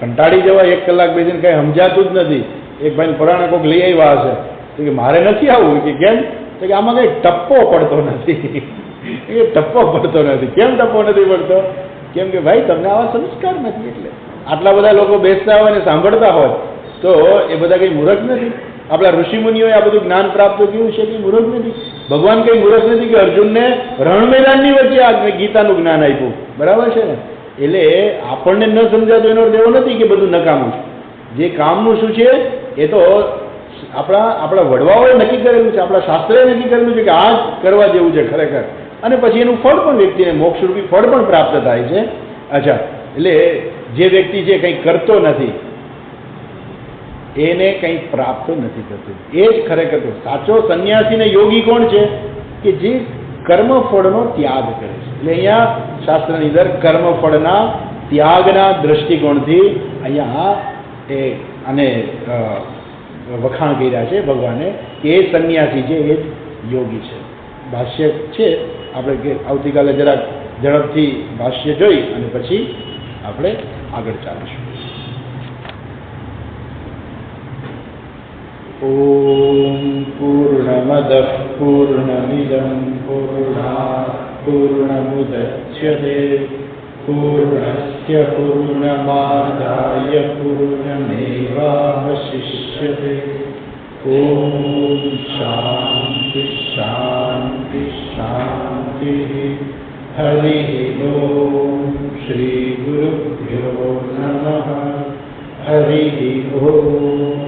કંટાળી જવાય. 1 કલાક બેસીને કાંઈ સમજાતું જ નથી. એક ભાઈને પરાણે કોઈક લઈ આવ્યા હશે તો કે મારે નથી આવવું. કે કેમ? તો કે આમાં કંઈ ટપ્પો પડતો નથી. એ ટપ્પો પડતો નથી. કેમ ટપ્પો નથી પડતો? કેમ કે ભાઈ તમને આવા સંસ્કાર નથી. એટલે આટલા બધા લોકો બેસતા હોય ને સાંભળતા હોય તો એ બધા કંઈ મૂર્ખ નથી. આપણા ઋષિમુનિઓએ આ બધું જ્ઞાન પ્રાપ્ત કર્યું છે, કંઈ મૂર્ખ નથી. ભગવાન કંઈ મૂર્ખ નથી કે અર્જુનને રણ મેદાનની વચ્ચે આ ગીતાનું જ્ઞાન આપ્યું. બરાબર છે ને? એટલે આપણને ન સમજાતું એનો અર્થ એવો નથી કે બધું નકામું છે. જે કામનું શું છે એ તો આપણા વડવાઓએ નક્કી કરેલું છે, આપણા શાસ્ત્રએ નક્કી કરેલું છે કે આ જ કરવા જેવું છે ખરેખર, અને પછી એનું ફળ પણ વ્યક્તિને મોક્ષરૂપી ફળ પણ પ્રાપ્ત થાય છે. અચ્છા, એટલે જે વ્યક્તિ જે કંઈ કરતો નથી એને કંઈ પ્રાપ્ત નથી થતું, એ જ ખરેખર સાચો સંન્યાસી ને યોગી કોણ છે કે જે કર્મફળનો ત્યાગ કરે છે. એટલે અહીંયા શાસ્ત્રની અંદર કર્મફળના ત્યાગના દ્રષ્ટિકોણથી અહીંયા આને વખાણ કર્યા છે ભગવાને કે એ સંન્યાસી છે, એ જ યોગી છે. ભાષ્ય છે, આપણે કે આવતીકાલે જરાક ઝડપથી ભાષ્ય જોઈ અને પછી આપણે આગળ ચાલીશું. ઓમ પૂર્ણમદ પૂર્ણમિદં પૂર્ણાત પૂર્ણમુદચ્યતે પૂર્ણસ્ય પૂર્ણમાદાય પૂર્ણમેવાવશિષ્યતે. ઓમ શાંતિ શાંતિ શાંતિ. હરિ ઓમ શ્રી ગુરુભ્યો નમઃ. હરિ ઓમ.